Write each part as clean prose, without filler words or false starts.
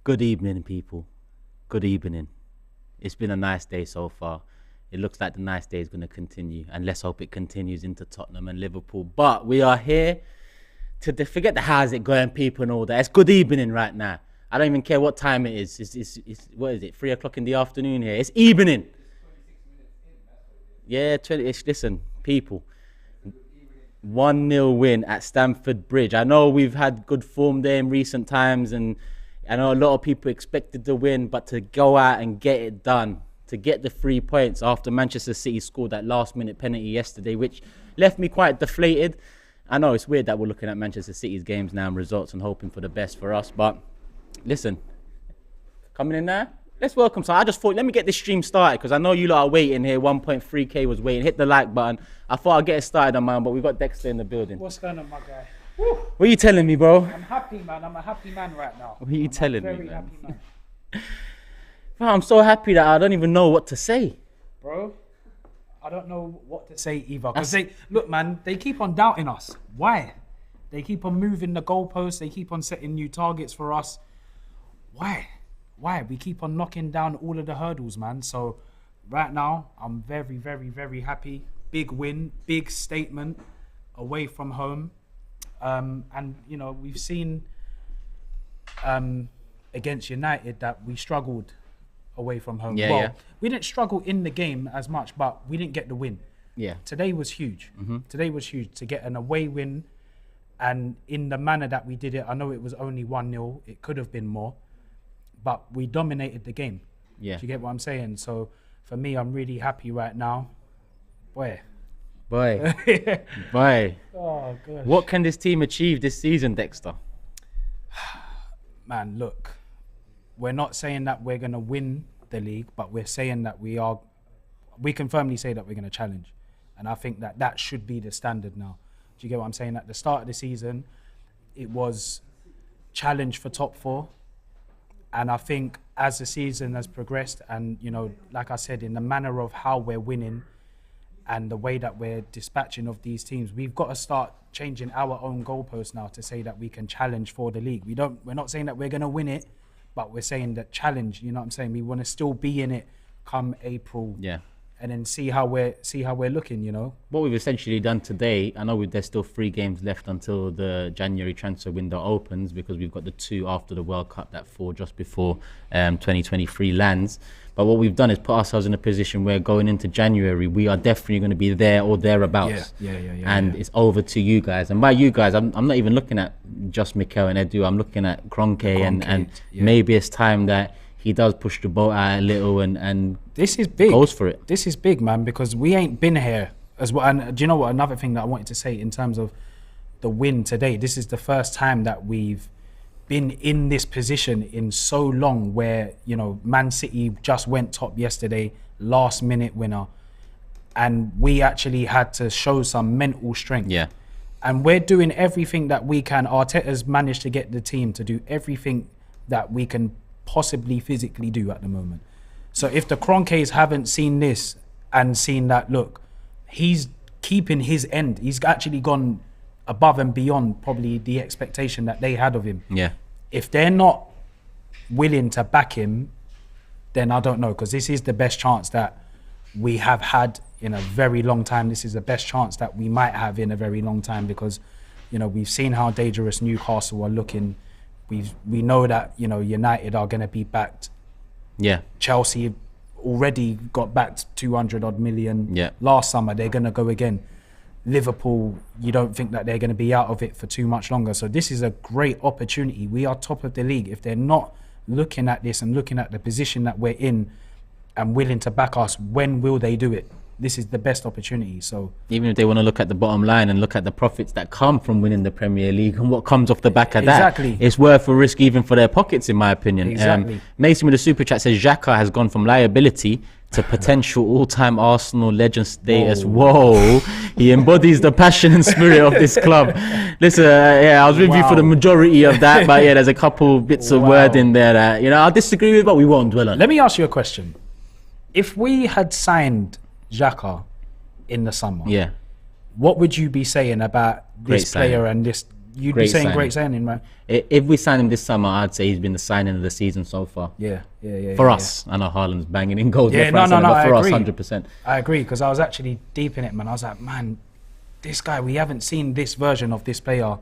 Good evening, people. Good evening. It's been a nice day so far. It looks like the nice day is going to continue, and let's hope it continues into Tottenham and Liverpool. But we are here to forget the how's it going, people, and all that. It's good evening right now. I don't even care what time it is. It's what is it? 3 o'clock in the afternoon here. It's evening. Yeah, 20. Listen, people. 1-0 win at Stamford Bridge. I know we've had good form there in recent times, and I know a lot of people expected to win, but to go out and get it done, to get the 3 points after Manchester City scored that last-minute penalty yesterday, which left me quite deflated. I know it's weird that we're looking at Manchester City's games now and results and hoping for the best for us, but listen, coming in now, let's welcome. So I just thought, let me get this stream started because I know you lot are waiting here. 1.3k was waiting. Hit the like button. I thought I'd get it started on mine, but we've got Dexter in the building. What's going on, my guy? Woo. What are you telling me, bro? I'm happy, man. I'm a happy man right now. What are you telling me, Very man? happy man. Bro, I'm so happy that I don't even know what to say. Bro, I don't know what to say either. Because look, man, they keep on doubting us. Why? They keep on moving the goalposts. They keep on setting new targets for us. Why? We keep on knocking down all of the hurdles, man. So right now, I'm very, very, very happy. Big win, big statement away from home. And, you know, we've seen against United that we struggled away from home. We didn't struggle in the game as much, but we didn't get the win. Yeah. Today was huge. Today was huge to get an away win. And in the manner that we did it, I know it was only 1-0. It could have been more. But we dominated the game. Yeah. Do you get what I'm saying? So for me, I'm really happy right now. Boy. Oh, gosh. What can this team achieve this season, Dexter? Man, look, we're not saying that we're going to win the league, but we're saying that we can firmly say that we're going to challenge. And I think that that should be the standard now. Do you get what I'm saying? At the start of the season, it was challenge for top 4. And I think as the season has progressed and, you know, like I said, in the manner of how we're winning and the way that we're dispatching of these teams, we've got to start changing our own goalposts now to say that we can challenge for the league. We're not saying that we're going to win it, but we're saying that challenge, you know what I'm saying? We want to still be in it come April. Yeah. And then see how we're looking, you know. What we've essentially done today, I know there's still 3 games left until the January transfer window opens because we've got the 2 after the World Cup that fall just before 2023 lands. But what we've done is put ourselves in a position where going into January, we are definitely going to be there or thereabouts. Yeah. And it's over to you guys. And by you guys, I'm not even looking at just Mikel and Edu. I'm looking at Kroenke and maybe it's time that he does push the boat out a little and this is big. Goes for it. This is big, man, because we ain't been here as well. And do you know what? Another thing that I wanted to say in terms of the win today, this is the first time that we've been in this position in so long where, you know, Man City just went top yesterday, last minute winner. And we actually had to show some mental strength. Yeah. And we're doing everything that we can. Arteta's managed to get the team to do everything that we can possibly physically do at the moment. So if the Kroenkes haven't seen this and seen that, look, he's keeping his end. He's actually gone above and beyond probably the expectation that they had of him. Yeah. If they're not willing to back him, then I don't know, because this is the best chance that we have had in a very long time. This is the best chance that we might have in a very long time because, you know, we've seen how dangerous Newcastle are looking. We know that, you know, United are going to be backed. Yeah. Chelsea already got backed 200 odd million last summer. They're going to go again. Liverpool, you don't think that they're going to be out of it for too much longer. So this is a great opportunity. We are top of the league. If they're not looking at this and looking at the position that we're in and willing to back us, when will they do it? This is the best opportunity. So even if they want to look at the bottom line and look at the profits that come from winning the Premier League and what comes off the back of that, it's worth a risk even for their pockets, in my opinion. Mason with the super chat says Xhaka has gone from liability to potential all-time Arsenal legend status. Whoa. He embodies the passion and spirit of this club. Listen, I was with you for the majority of that, but there's a couple bits of word in there that, you know, I'll disagree with, but we won't dwell on. Let me ask you a question. If we had signed Xhaka in the summer, yeah, what would you be saying about this player and You'd be saying great signing, man. If we sign him this summer, I'd say he's been the signing of the season so far. For us, I know Haaland's banging in goals. Yeah, but for us, 100%. I agree, because I was actually deep in it, man. I was like, man, this guy, we haven't seen this version of this player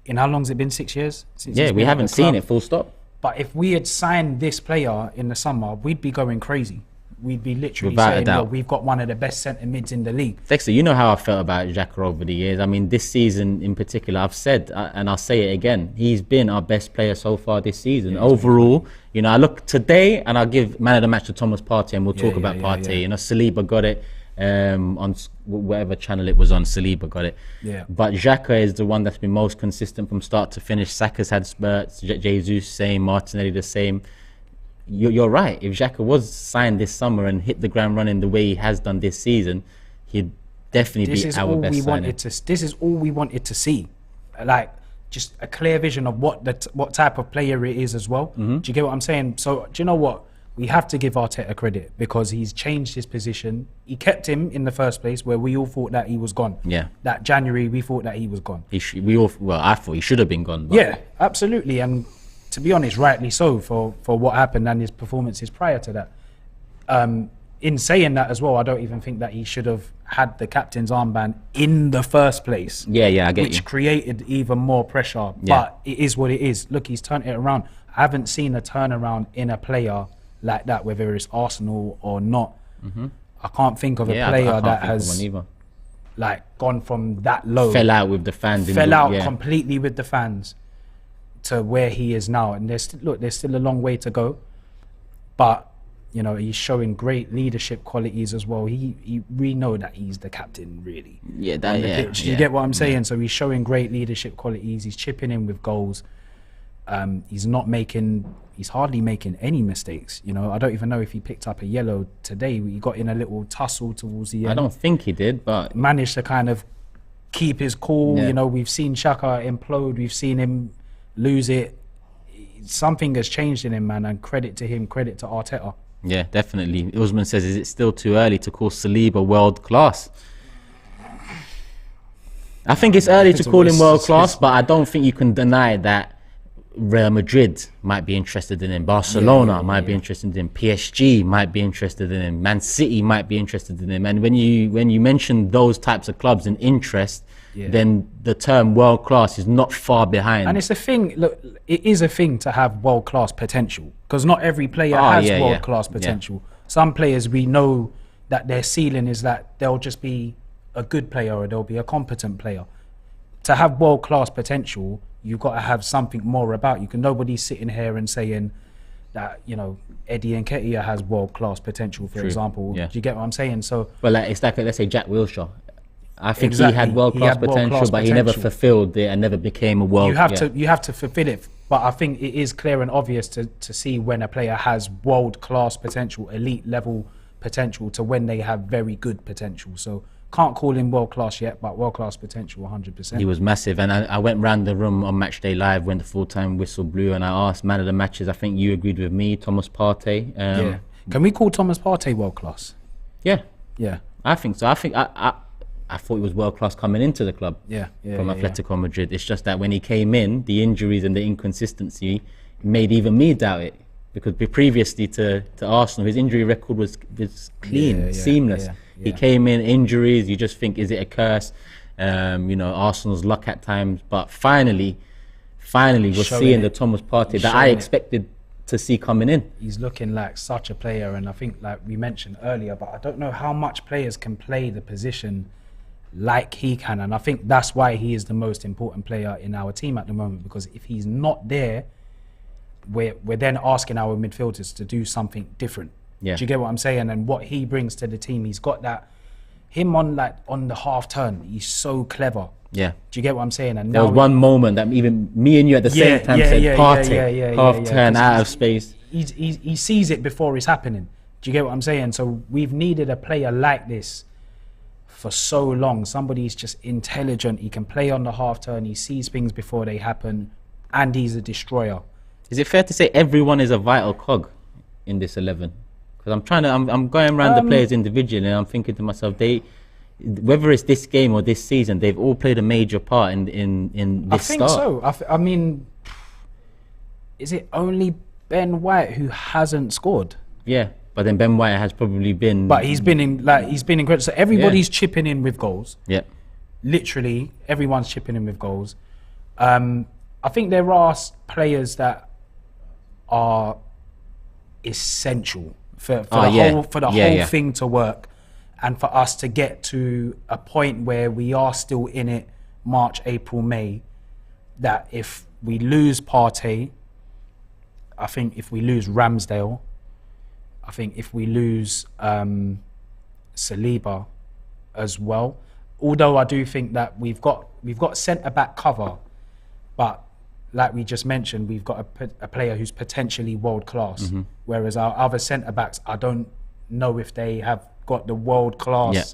in how long's it been? 6 years? Yeah, we haven't seen it, full stop. But if we had signed this player in the summer, we'd be going crazy. We'd be literally Without saying, yo, we've got one of the best centre mids in the league. Dexter, you know how I felt about Xhaka over the years. I mean, this season in particular, I've said, and I'll say it again, he's been our best player so far this season. Yeah, overall, you know, I look today and I'll give man of the match to Thomas Partey, and we'll talk about Partey. You know, Saliba got it on whatever channel it was on. Saliba got it. Yeah. But Xhaka is the one that's been most consistent from start to finish. Saka's had spurts, Jesus same, Martinelli the same. You're right. If Xhaka was signed this summer and hit the ground running the way he has done this season, he'd definitely be our best signing. This is all we wanted to see, like just a clear vision of what type of player it is as well. Do you get what I'm saying? So do you know what? We have to give Arteta credit, because he's changed his position. He kept him in the first place, where we all thought that he was gone. Yeah. That January we thought that he was gone. I thought he should have been gone. But yeah, absolutely. And to be honest, rightly so for what happened and his performances prior to that. In saying that as well, I don't even think that he should have had the captain's armband in the first place. Yeah, I get you. Which created even more pressure. Yeah. But it is what it is. Look, he's turned it around. I haven't seen a turnaround in a player like that, whether it's Arsenal or not. I can't think of a player that has like gone from that low, fell out with the fans, completely with the fans, to where he is now. And there's still a long way to go, but you know, he's showing great leadership qualities as well. We know that he's the captain, really. You get what I'm saying? Yeah. So he's showing great leadership qualities. He's chipping in with goals. He's hardly making any mistakes. You know, I don't even know if he picked up a yellow today. He got in a little tussle towards the end. I don't think he did, but managed to kind of keep his cool. You know, we've seen Xhaka implode. We've seen him lose it. Something has changed in him, man, and credit to him, credit to Arteta. Yeah, definitely. Usman says, is it still too early to call Saliba world class? I think it's early to call him world class, but I don't think you can deny that Real Madrid might be interested in him, Barcelona might be interested in him, PSG might be interested in him, Man City might be interested in him. And when you mention those types of clubs and interest, then the term world class is not far behind. And it's a thing. Look, it is a thing to have world class potential, because not every player has world class potential. Some players, we know that their ceiling is that they'll just be a good player or they'll be a competent player. To have world class potential, you've got to have something more about you. Nobody's sitting here and saying that, you know, Eddie Nketiah has world class potential, for example. Do you get what I'm saying? So, well, it's like, let's say Jack Wilshere. I think he had world class potential, but he never fulfilled it and never became a world. You have to fulfill it. But I think it is clear and obvious to see when a player has world class potential, elite level potential, to when they have very good potential. So can't call him world class yet, but world class potential 100%. He was massive, and I went round the room on Match Day Live when the full-time whistle blew, and I asked man of the matches. I think you agreed with me, Thomas Partey. Can we call Thomas Partey world class? Yeah, yeah, I think so. I thought he was world class coming into the club. From Atletico Madrid. It's just that when he came in, the injuries and the inconsistency made even me doubt it, because previously to Arsenal, his injury record was clean, seamless. He came in, injuries, you just think, is it a curse? You know, Arsenal's luck at times. But finally, we're seeing the Thomas Partey that I expected to see coming in. He's looking like such a player, and I think, like we mentioned earlier, but I don't know how much players can play the position like he can. And I think that's why he is the most important player in our team at the moment, because if he's not there, we're then asking our midfielders to do something different. Do you get what I'm saying? And what he brings to the team, he's got that, him on the half turn, he's so clever. Do you get what I'm saying? And there was one moment that even me and you at the same time said, Partey, half turn out of space. He sees it before it's happening. Do you get what I'm saying? So we've needed a player like this for so long. Somebody's just intelligent. He can play on the half turn. He sees things before they happen, and he's a destroyer. Is it fair to say everyone is a vital cog in this 11? Because I'm going around the players individually, and I'm thinking to myself, whether it's this game or this season, they've all played a major part in this start. I think so. I mean, is it only Ben White who hasn't scored? Yeah, but then Ben White has probably been. But he's been incredible. So everybody's chipping in with goals. Yeah. Literally, everyone's chipping in with goals. I think there are players that are essential for the whole thing to work, and for us to get to a point where we are still in it, March, April, May. That if we lose Partey, I think if we lose Ramsdale, I think if we lose Saliba as well. Although I do think that we've got centre back cover, but like we just mentioned, we've got a player who's potentially world class. Whereas our other centre backs, I don't know if they have got the world class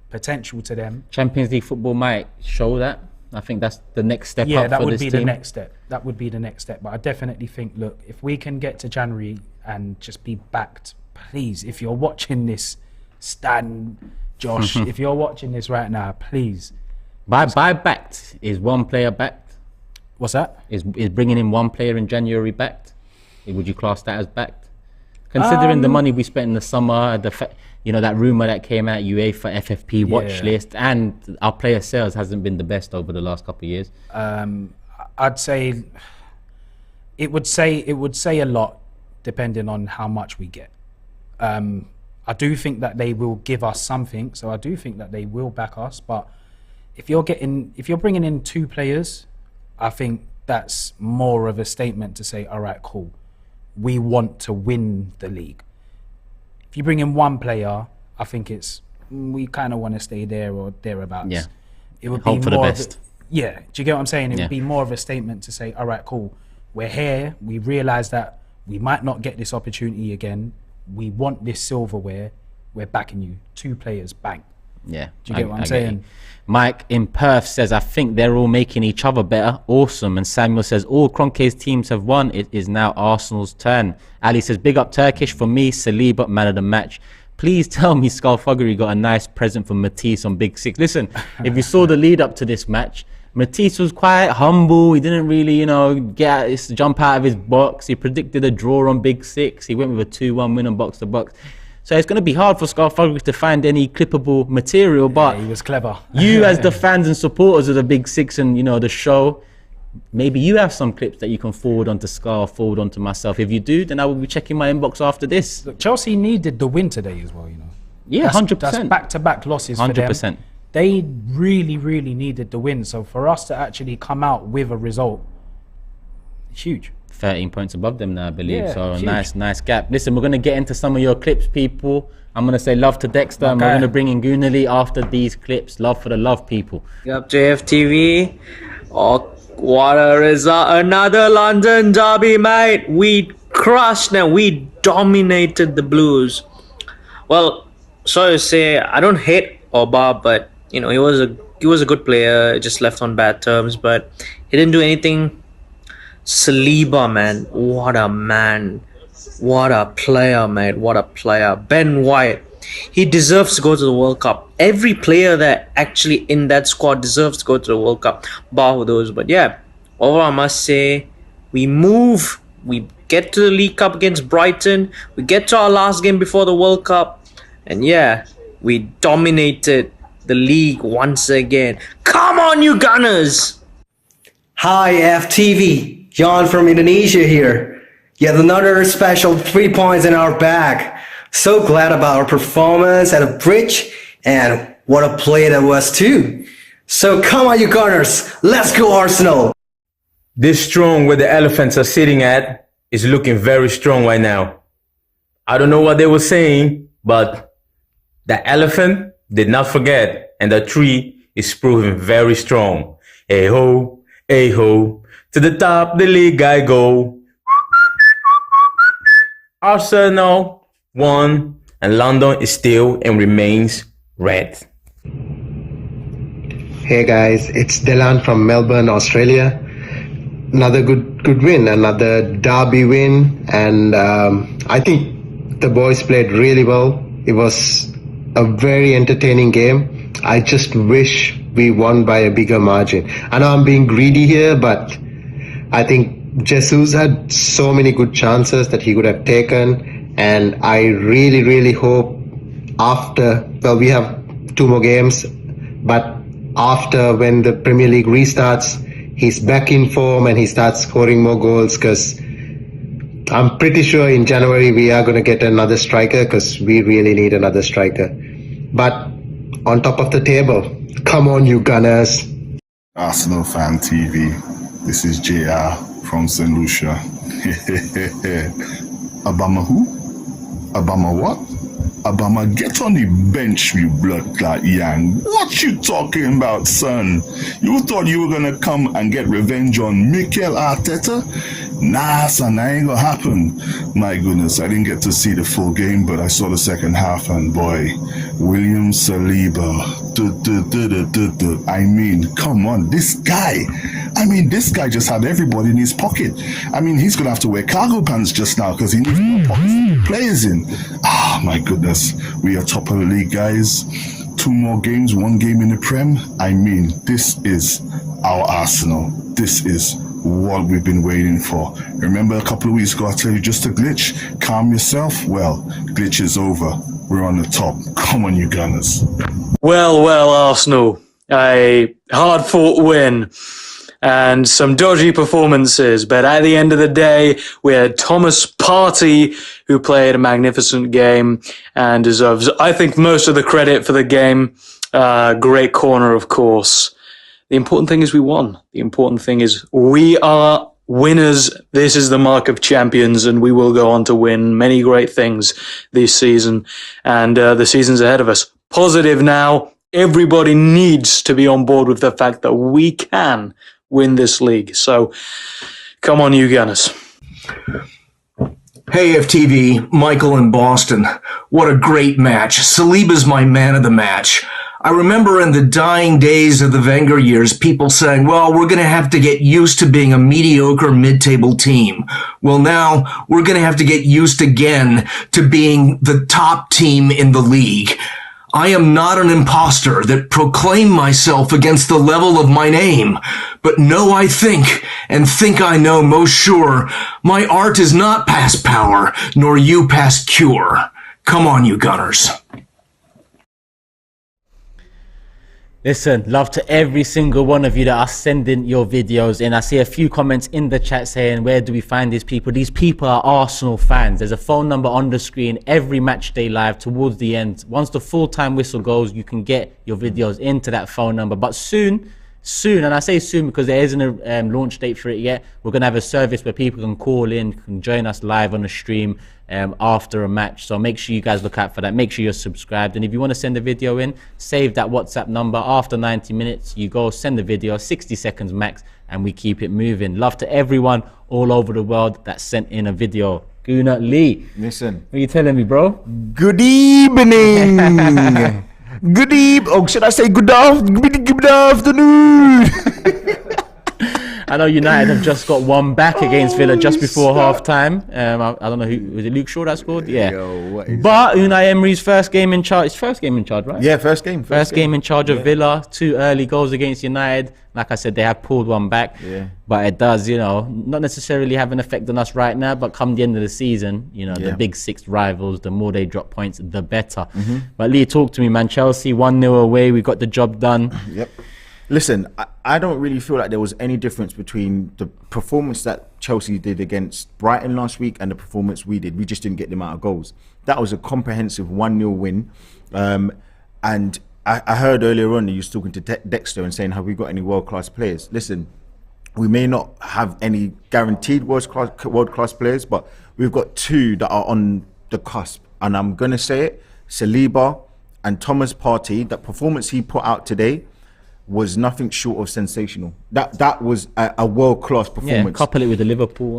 potential to them. Champions League football might show that. I think that's the next step up for this team. Yeah, that would be the next step. That would be the next step. But I definitely think, look, if we can get to January and just be backed, please, if you're watching this, Stan, Josh, if you're watching this right now, please. By backed, is one player backed? What's that? Is bringing in one player in January backed? Would you class that as backed? Considering the money we spent in the summer, that rumour that came out, UEFA FFP watch list, and our player sales hasn't been the best over the last couple of years. I'd say it would say a lot depending on how much we get. I do think that they will give us something, so I do think that they will back us. But if you're bringing in two players, I think that's more of a statement to say, all right, cool, we want to win the league. If you bring in one player, I think we kind of want to stay there or thereabouts. Yeah, it would hope be for the best. Do you get what I'm saying? It would be more of a statement to say, all right, cool, we're here. We realise that we might not get this opportunity again. We want this silverware. We're backing you. Two players, bang. Yeah. Do you get what I'm saying? Mike in Perth says, I think they're all making each other better. Awesome. And Samuel says, all Kroenke's teams have won. It is now Arsenal's turn. Ali says, big up Turkish for me. Saliba, man of the match. Please tell me Skullduggery got a nice present from Matisse on Big Six. Listen, if you saw the lead up to this match, Matisse was quite humble. He didn't really, jump out of his box. He predicted a draw on Big Six. He went with a 2-1 win on box to box. So it's going to be hard for Skullduggery to find any clippable material. But he was clever. You, as the fans and supporters of the Big Six and the show, maybe you have some clips that you can forward onto Scar, forward onto myself. If you do, then I will be checking my inbox after this. Look, Chelsea needed the win today as well. Yeah, 100%. That's back-to-back losses 100%. For them. They really, really needed the win. So for us to actually come out with a result, huge. 13 points above them now, I believe. Yeah, so huge. nice gap. Listen, we're going to get into some of your clips, people. I'm going to say love to Dexter, and we're going to bring in Goonally after these clips. Love for the love, people. Up to AFTV. Oh, what a result. Another London derby, mate. We crushed them. We dominated the Blues. Well, sorry to say, I don't hate Oba, but he was a good player, just left on bad terms, but he didn't do anything. Saliba, man, what a man, what a player, mate, what a player. Ben White, he deserves to go to the World Cup. Every player that actually in that squad deserves to go to the World Cup, bar those. But yeah, overall I must say, we get to the League Cup against Brighton, we get to our last game before the World Cup, and yeah, we dominated the league once again. Come on, you Gunners! Hi, FTV. John from Indonesia here. Yet another special 3 points in our bag. So glad about our performance at a bridge, and what a play that was too. So come on, you Gunners. Let's go, Arsenal. This strong where the elephants are sitting at is looking very strong right now. I don't know what they were saying, but the elephant did not forget, and the tree is proving very strong. Hey ho, to the top the league I go. Arsenal won, and London is still and remains red. Hey guys, it's Delan from Melbourne, Australia. Another good win, another derby win, and I think the boys played really well. It was a very entertaining game, I just wish we won by a bigger margin. I know I'm being greedy here, but I think Jesus had so many good chances that he could have taken, and I really, really hope we have 2 more games, but after, when the Premier League restarts, he's back in form and he starts scoring more goals, because I'm pretty sure in January we are going to get another striker, because we really need another striker. But on top of the table, come on, you Gunners. Arsenal Fan TV, this is JR from St. Lucia. Obama who? Obama what? Obama, get on the bench, you blood clot Yang. What you talking about, son? You thought you were gonna come and get revenge on Mikel Arteta? Nah, son, that ain't gonna happen. My goodness, I didn't get to see the full game, but I saw the second half, and boy, William Saliba. I mean, come on, this guy just had everybody in his pocket. I mean, he's gonna have to wear cargo pants just now because he needs more pockets to put players in. Ah, my goodness, we are top of the league, guys. 2 more games, 1 game in the Prem. I mean, this is our Arsenal. This is what we've been waiting for. Remember a couple of weeks ago I told you just a glitch? Calm yourself. Well, glitch is over. We're on the top. Come on, you Gunners. Well, Arsenal. A hard-fought win and some dodgy performances, but at the end of the day, we had Thomas Partey, who played a magnificent game and deserves, I think, most of the credit for the game. Great corner, of course. The important thing is we won. The important thing is we are winners. This is the mark of champions, and we will go on to win many great things this season and the seasons ahead of us. Positive now. Everybody needs to be on board with the fact that we can win this league. So come on, you Gunners. Hey, AFTV, Michael in Boston. What a great match. Saliba's my man of the match. I remember in the dying days of the Wenger years, people saying, well, we're going to have to get used to being a mediocre mid-table team. Well, now we're going to have to get used again to being the top team in the league. I am not an imposter that proclaim myself against the level of my name, but know I think, and think I know most sure, my art is not past power, nor you past cure. Come on, you Gunners. Listen, love to every single one of you that are sending your videos in. I see a few comments in the chat saying, where do we find these people? These people are Arsenal fans. There's a phone number on the screen every match day live towards the end. Once the full-time whistle goes, you can get your videos into that phone number. But soon, and I say soon because there isn't a launch date for it yet, we're going to have a service where people can call in, can join us live on the stream after a match. So make sure you guys look out for that. Make sure you're subscribed, and if you want to send a video in, save that WhatsApp number. After 90 minutes you go send the video, 60 seconds max, and we keep it moving. Love to everyone all over the world that sent in a video. Guna Lee, listen, what are you telling me, bro? Good evening. Good evening. Oh, should I say good afternoon? I know United have just got one back against Villa just before half time. I don't know who was it. Luke Shaw that scored. Yeah. But Unai Emery's first game in charge. His first game in charge, right? Yeah, first game. First game in charge of Villa. 2 early goals against United. Like I said, they have pulled one back. Yeah. But it does, not necessarily have an effect on us right now. But come the end of the season, the big 6 rivals, the more they drop points, the better. But Lee, talk to me, man. Chelsea 1-0 away. We got the job done. Yep. Listen, I don't really feel like there was any difference between the performance that Chelsea did against Brighton last week and the performance we did. We just didn't get the amount of goals. That was a comprehensive 1-0 win. And I heard earlier on that you was talking to Dexter and saying, have we got any world-class players? Listen, we may not have any guaranteed world-class players, but we've got 2 that are on the cusp. And I'm going to say it, Saliba and Thomas Partey, that performance he put out today was nothing short of sensational. That was a world-class performance. Yeah, couple it with the Liverpool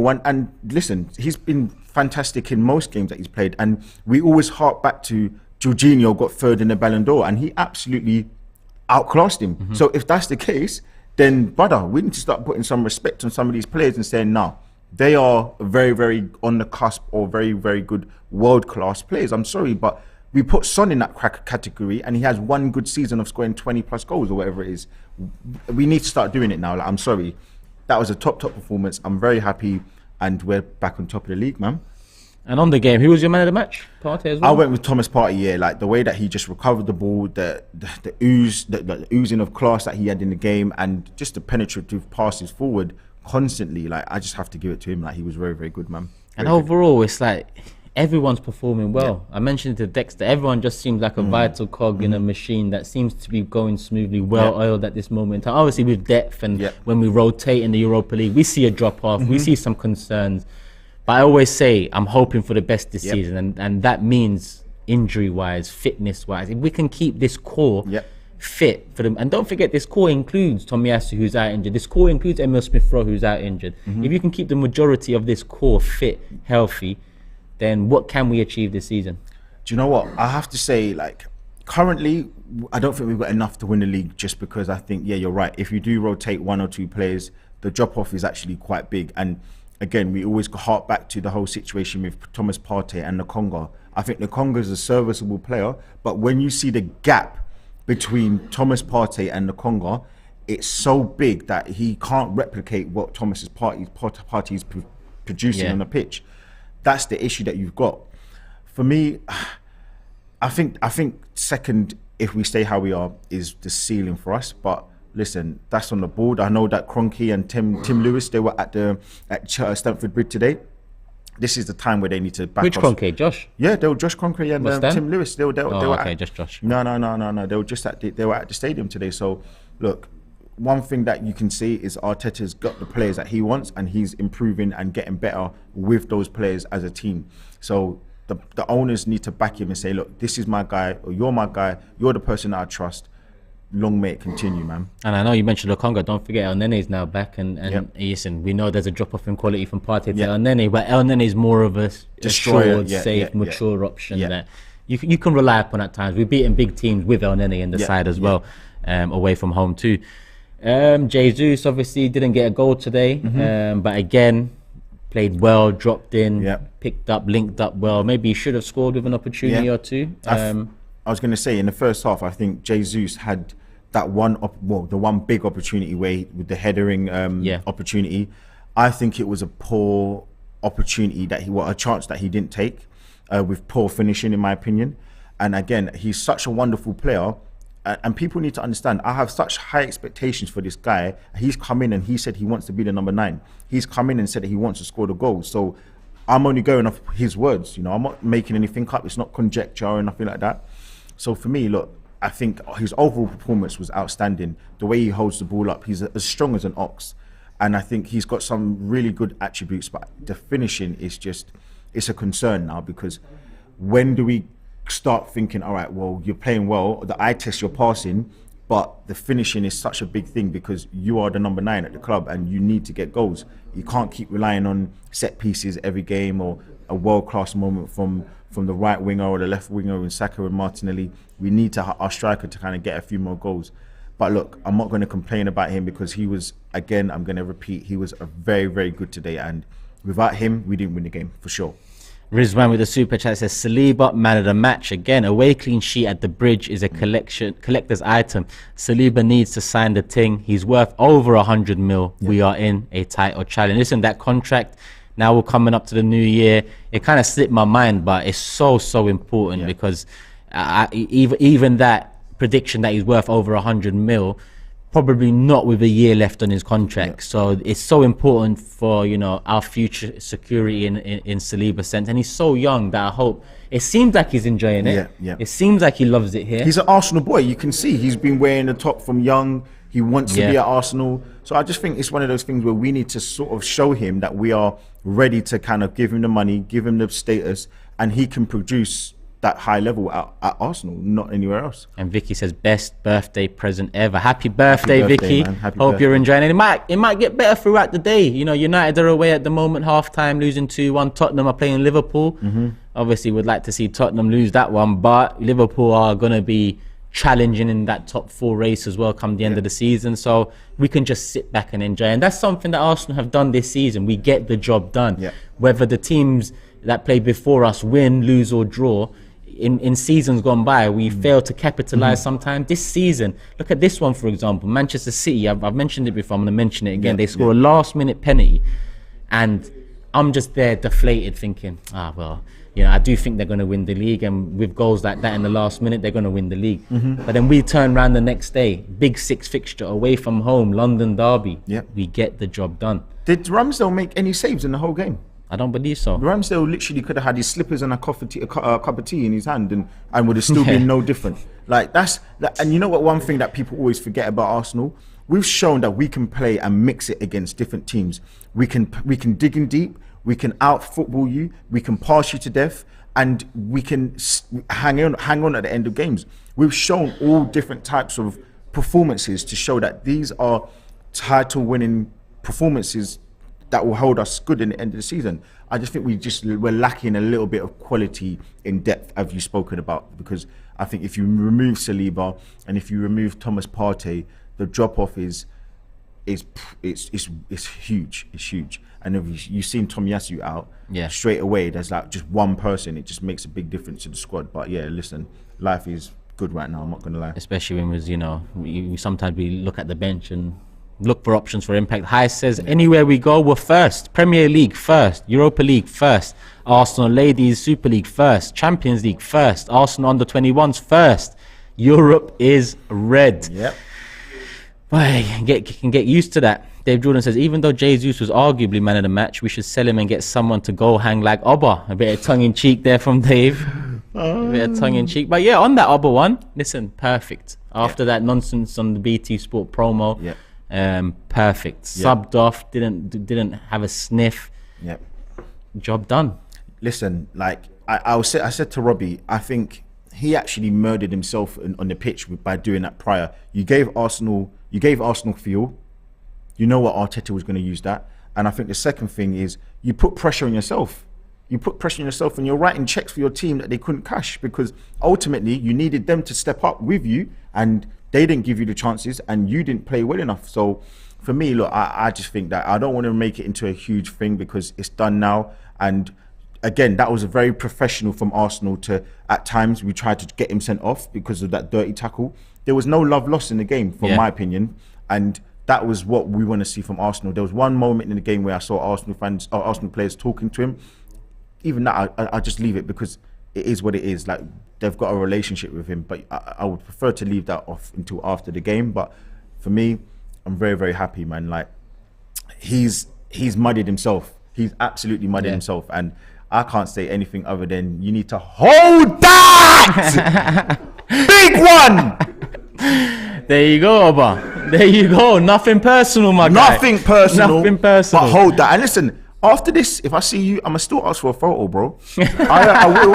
one. And listen, he's been fantastic in most games that he's played. And we always hark back to Jorginho got 3rd in the Ballon d'Or, and he absolutely outclassed him. So if that's the case, then, brother, we need to start putting some respect on some of these players and saying, no, they are very, very on the cusp or very, very good world-class players. I'm sorry, but We put Son in that category, and he has one good season of scoring 20 plus goals or whatever it is. We need to start doing it now. Like, I'm sorry, that was a top performance. I'm very happy, and we're back on top of the league, man. And on the game, who was your man of the match? Partey as well? I went with Thomas Partey, yeah. Like the way that he just recovered the ball, the oozing of class that he had in the game, and just the penetrative passes forward constantly. Like, I just have to give it to him. Like, he was very, very good, man. And overall, it's like everyone's performing well. I mentioned to Dexter, everyone just seems like a vital cog in a machine that seems to be going smoothly, well-oiled at this moment in time. Obviously, with depth and when we rotate in the Europa League, we see a drop-off, we see some concerns. But I always say I'm hoping for the best this season, and that means injury-wise, fitness-wise. If we can keep this core fit for them, and don't forget this core includes Tomiyasu, who's out injured. This core includes Emil Smith-Rowe, who's out injured. If you can keep the majority of this core fit, healthy, then what can we achieve this season? Do you know what? I have to say, like, currently, I don't think we've got enough to win the league, just because I think, yeah, you're right. If you do rotate one or two players, the drop-off is actually quite big. And again, we always hark back to the whole situation with Thomas Partey and Nakonga. I think Nakonga is a serviceable player, but when you see the gap between Thomas Partey and Nakonga, it's so big that he can't replicate what Partey is producing on the pitch. That's the issue that you've got. For me, I think second, if we stay how we are, is the ceiling for us. But listen, that's on the board. I know that Kroenke and Tim Lewis, they were at Stamford Bridge today. This is the time where they need to back Which Kroenke? Josh? Yeah, they were Josh Kroenke and Tim Lewis. They were just Josh. No. They were just at the stadium today. So look, one thing that you can see is Arteta's got the players that he wants, and he's improving and getting better with those players as a team. So the owners need to back him and say, look, this is my guy, or you're my guy, you're the person that I trust. Long may it continue, man. And I know you mentioned Lokonga. Don't forget El Nene's now back, and listen, we know there's a drop off in quality from Partey to El Nene, but El Nene is more of a assured, safe, mature option that you can rely upon at times. We've beaten big teams with El Nene in the side as well, away from home too. Jesus obviously didn't get a goal today, but again played well, dropped in, picked up, linked up well. Maybe he should have scored with an opportunity or two. I was going to say, in the first half, I think Jesus had that the one big opportunity with the headering opportunity. I think it was a poor opportunity a chance that he didn't take, with poor finishing, in my opinion. And again, he's such a wonderful player, and people need to understand, I have such high expectations for this guy. He's come in and he said he wants to be the number 9. He's come in and said that he wants to score the goals. So I'm only going off his words. You know, I'm not making anything up. It's not conjecture or nothing like that. So for me, look, I think his overall performance was outstanding. The way he holds the ball up, he's as strong as an ox. And I think he's got some really good attributes, but the finishing is it's a concern now, because when do we start thinking, all right, well, you're playing well, the eye test you're passing, but the finishing is such a big thing, because you are the number 9 at the club and you need to get goals. You can't keep relying on set pieces every game, or a world-class moment from the right winger or the left winger in Xhaka and Martinelli. We need our striker to kind of get a few more goals. But look, I'm not going to complain about him, because he was, again, I'm going to repeat, he was very, very good today. And without him, we didn't win the game, for sure. Rizwan with the super chat says, Saliba, man of the match. Again, away clean sheet at the Bridge is a collector's item. Saliba needs to sign the thing. He's worth over 100 mil. We are in a title challenge. Listen, that contract, now we're coming up to the new year. It kind of slipped my mind, but it's so important, because even that prediction that he's worth over 100 mil, probably not with a year left on his contract. So it's so important for, you know, our future security in Saliba's sense. And he's so young that I hope, it seems like he's enjoying it. It seems like he loves it here. He's an Arsenal boy. You can see he's been wearing the top from young. He wants to be at Arsenal. So I just think it's one of those things where we need to sort of show him that we are ready to kind of give him the money, give him the status, and he can produce that high level at Arsenal, not anywhere else. And Vicky says, best birthday present ever. Happy birthday, Vicky. Hope you're enjoying it. It might get better throughout the day. You know, United are away at the moment, half-time, losing 2-1. Tottenham are playing Liverpool. Obviously, would like to see Tottenham lose that one, but Liverpool are going to be challenging in that top 4 race as well come the end of the season. So we can just sit back and enjoy. And that's something that Arsenal have done this season. We get the job done. Whether the teams that played before us win, lose or draw, in seasons gone by, we failed to capitalize sometimes. This season, look at this one, for example. Manchester City, I've mentioned it before, I'm going to mention it again. They score a last-minute penalty, and I'm just there deflated thinking, well, I do think they're going to win the league, and with goals like that in the last minute, they're going to win the league. But then we turn around the next day, big 6 fixture away from home, London derby. We get the job done. Did Ramsdale make any saves in the whole game? I don't believe so. Ramsdale literally could have had his slippers and a cup of tea in his hand, and would have still been no different. Like and you know what? One thing that people always forget about Arsenal, we've shown that we can play and mix it against different teams. We can dig in deep. We can out football you. We can pass you to death, and we can hang on at the end of games. We've shown all different types of performances to show that these are title-winning performances that will hold us good in the end of the season. I just think we're lacking a little bit of quality in depth, as you've spoken about, because I think if you remove Saliba and if you remove Thomas Partey, the drop-off is huge. It's huge. And if you've seen Tomiyasu out, straight away, there's like just one person. It just makes a big difference to the squad. But yeah, listen, life is good right now, I'm not going to lie. Especially when we sometimes we look at the bench and look for options for impact. High says, anywhere we go, we're first. Premier League first. Europa League first. Arsenal Ladies Super League first. Champions League first. Arsenal Under 21s first. Europe is red. Yep. Boy, can get used to that. Dave Jordan says, even though Jesus was arguably man of the match, we should sell him and get someone to go hang like Oba. A bit of tongue-in-cheek there from Dave. A bit of tongue-in-cheek. But yeah, on that Oba one, listen, perfect. After that nonsense on the BT Sport promo, perfect. Subbed off, didn't have a sniff. Yep. Job done. Listen, like I said to Robbie, I think he actually murdered himself on the pitch by doing that prior. You gave Arsenal fuel. You know what Arteta was going to use that. And I think the second thing is you put pressure on yourself. You put pressure on yourself, and you're writing checks for your team that they couldn't cash, because ultimately you needed them to step up with you, and they didn't give you the chances, and you didn't play well enough. So for me, look, I just think that I don't want to make it into a huge thing, because it's done now. And again, that was a very professional from Arsenal to, at times, we tried to get him sent off because of that dirty tackle. There was no love lost in the game, from my opinion. And that was what we want to see from Arsenal. There was one moment in the game where I saw Arsenal players talking to him. Even that, I just leave it, because it is what it is. Like, they've got a relationship with him, but I would prefer to leave that off until after the game. But for me, I'm very, very happy, man. Like, he's muddied himself. He's absolutely muddied himself, and I can't say anything other than you need to hold that big one. There you go, Oba. There you go. Nothing personal, my guy. Nothing personal. Nothing personal. But hold that. And listen, after this, if I see you, I'm going to still ask for a photo, bro. I will.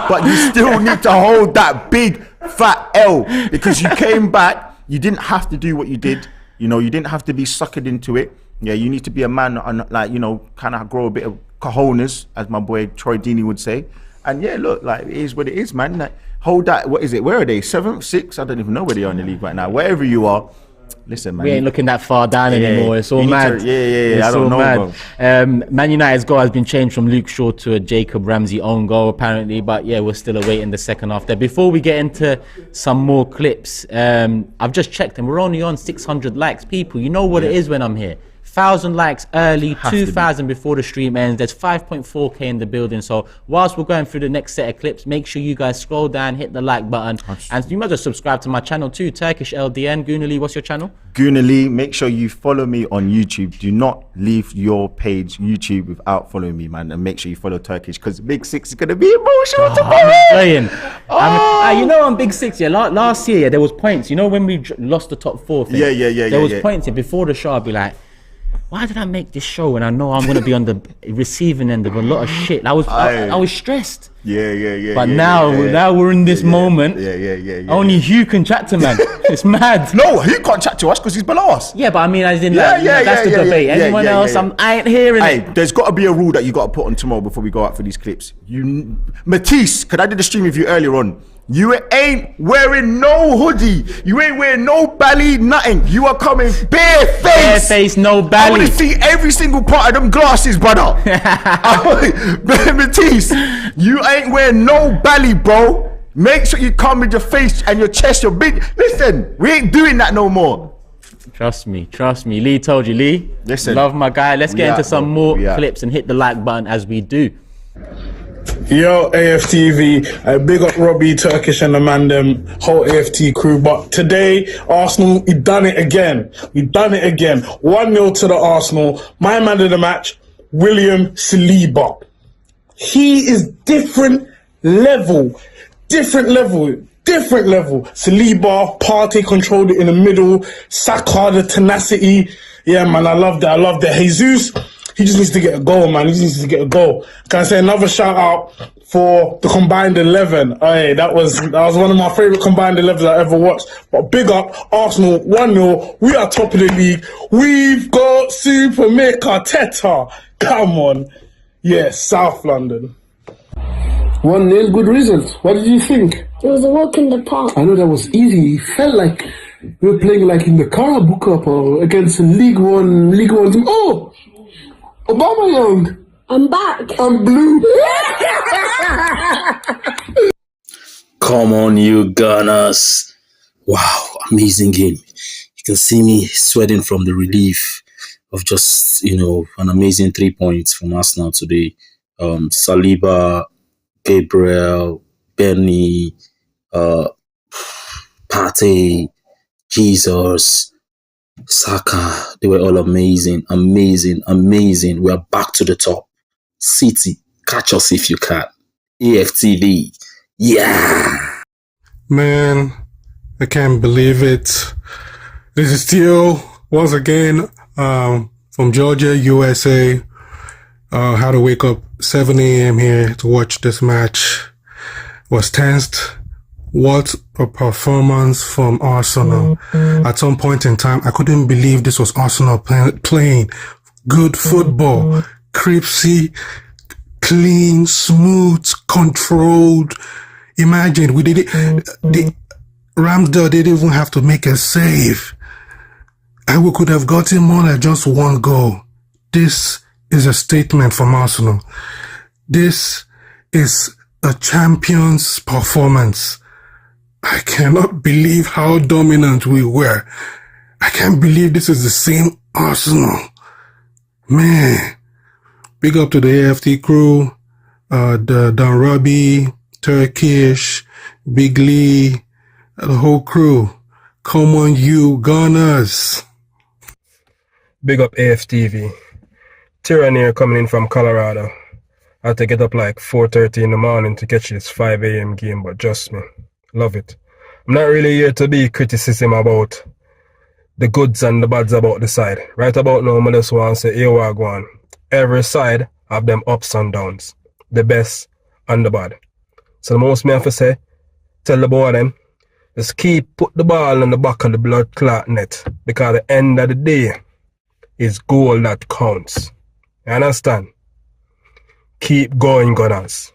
But you still need to hold that big, fat L. Because you came back. You didn't have to do what you did. You didn't have to be suckered into it. Yeah, you need to be a man and, like, kind of grow a bit of cojones, as my boy Troy Deeney would say. And yeah, look, like, it is what it is, man. Like, hold that. What is it? Where are they? 7th, 6th? I don't even know where they are in the league right now. Wherever you are, listen, man. We ain't looking that far down anymore. It's all mad. I don't know, bro. Man United's goal has been changed from Luke Shaw to a Jacob Ramsey own goal, apparently. But yeah, we're still awaiting the second half there. Before we get into some more clips, I've just checked and we're only on 600 likes. People, you know what it is when I'm here. 1,000 likes early, 2,000 before the stream ends. There's 5.4k in the building. So whilst we're going through the next set of clips, make sure you guys scroll down, hit the like button, and you might just subscribe to my channel too. Turkish LDN. Goonali, what's your channel? Goonali. Make sure you follow me on YouTube. Do not leave your page YouTube without following me, man. And make sure you follow Turkish, because Big Six is gonna be emotional tomorrow. On Big Six, last year, there was points. When we lost the top 4 thing, there was points. Before the show, I'd be like, why did I make this show when I know I'm going to be on the receiving end of a lot of shit? I was stressed. But now we're in this moment. Only Hugh can chat to man. It's mad. No, Hugh can't chat to us because he's below us. Yeah, but I mean, as in, that's the debate. Anyone else, I ain't hearing it. There's got to be a rule that you got to put on tomorrow before we go out for these clips. Matisse, because I did the stream with you earlier on. You ain't wearing no hoodie. You ain't wearing no belly, nothing. You are coming bare face. Bare face, no belly. I want to see every single part of them glasses, brother. Matisse, You ain't wearing no belly, bro. Make sure you come with your face and your chest, your big. Listen, we ain't doing that no more. Trust me. Lee told you, Lee. Listen, love my guy. Let's get into some more Yeah. clips and hit the like button as we do. Yo, AFTV, big up Robbie, Turkish and the man, them whole AFT crew. But today, Arsenal, we done it again. 1-0 to the Arsenal. My man of the match, William Saliba. He is different level. Saliba, Partey controlled it in the middle. Xhaka, the tenacity. Yeah, man, I love that. Jesus, he just needs to get a goal, man. Can I say another shout out for the combined 11? Hey, that was one of my favorite combined 11s I ever watched. But big up Arsenal, 1-0. We are top of the league. We've got Super Mick Arteta. Come on. Yes, South London. 1-0, good result. What did you think? It was a walk in the park. I know that was easy. It felt like we were playing like in the Carabao Cup or against a League One team. Oh! Aubameyang! I'm back. I'm blue. Come on, you Gunners. Wow, amazing game. You can see me sweating from the relief of just, an amazing 3 points from Arsenal today. Saliba, Gabriel, Benny, Partey, Jesus, Xhaka, they were all amazing. We are back to the top. City, catch us if you can. AFTV, yeah. Man, I can't believe it. This is Theo once again from Georgia, USA. Had to wake up 7 a.m. here to watch this match. Was tensed. What a performance from Arsenal. At some point in time, I couldn't believe this was Arsenal playing good football. Crispy, clean, smooth, controlled. Imagine, we did it. Ramsdale didn't even have to make a save. And we could have gotten more than just one goal. This is a statement from Arsenal. This is a champion's performance. I cannot believe how dominant we were. I can't believe this is the same Arsenal. Man, big up to the AFT crew, the Don Robbie, Turkish, Big Lee, the whole crew. Come on, you Gunners. Big up AFTV. Tyranny coming in from Colorado. I had to get up like 4:30 in the morning to catch this 5 a.m. game, but trust me, love it. I'm not really here to be criticism about the goods and the bads about the side. Right about now, I just want to say, here we go on. Every side have them ups and downs. The best and the bad. So the most me have to say, tell the boy them, just put the ball in the back of the blood clot net. Because at the end of the day, it's goal that counts. You understand? Keep going, Gunners.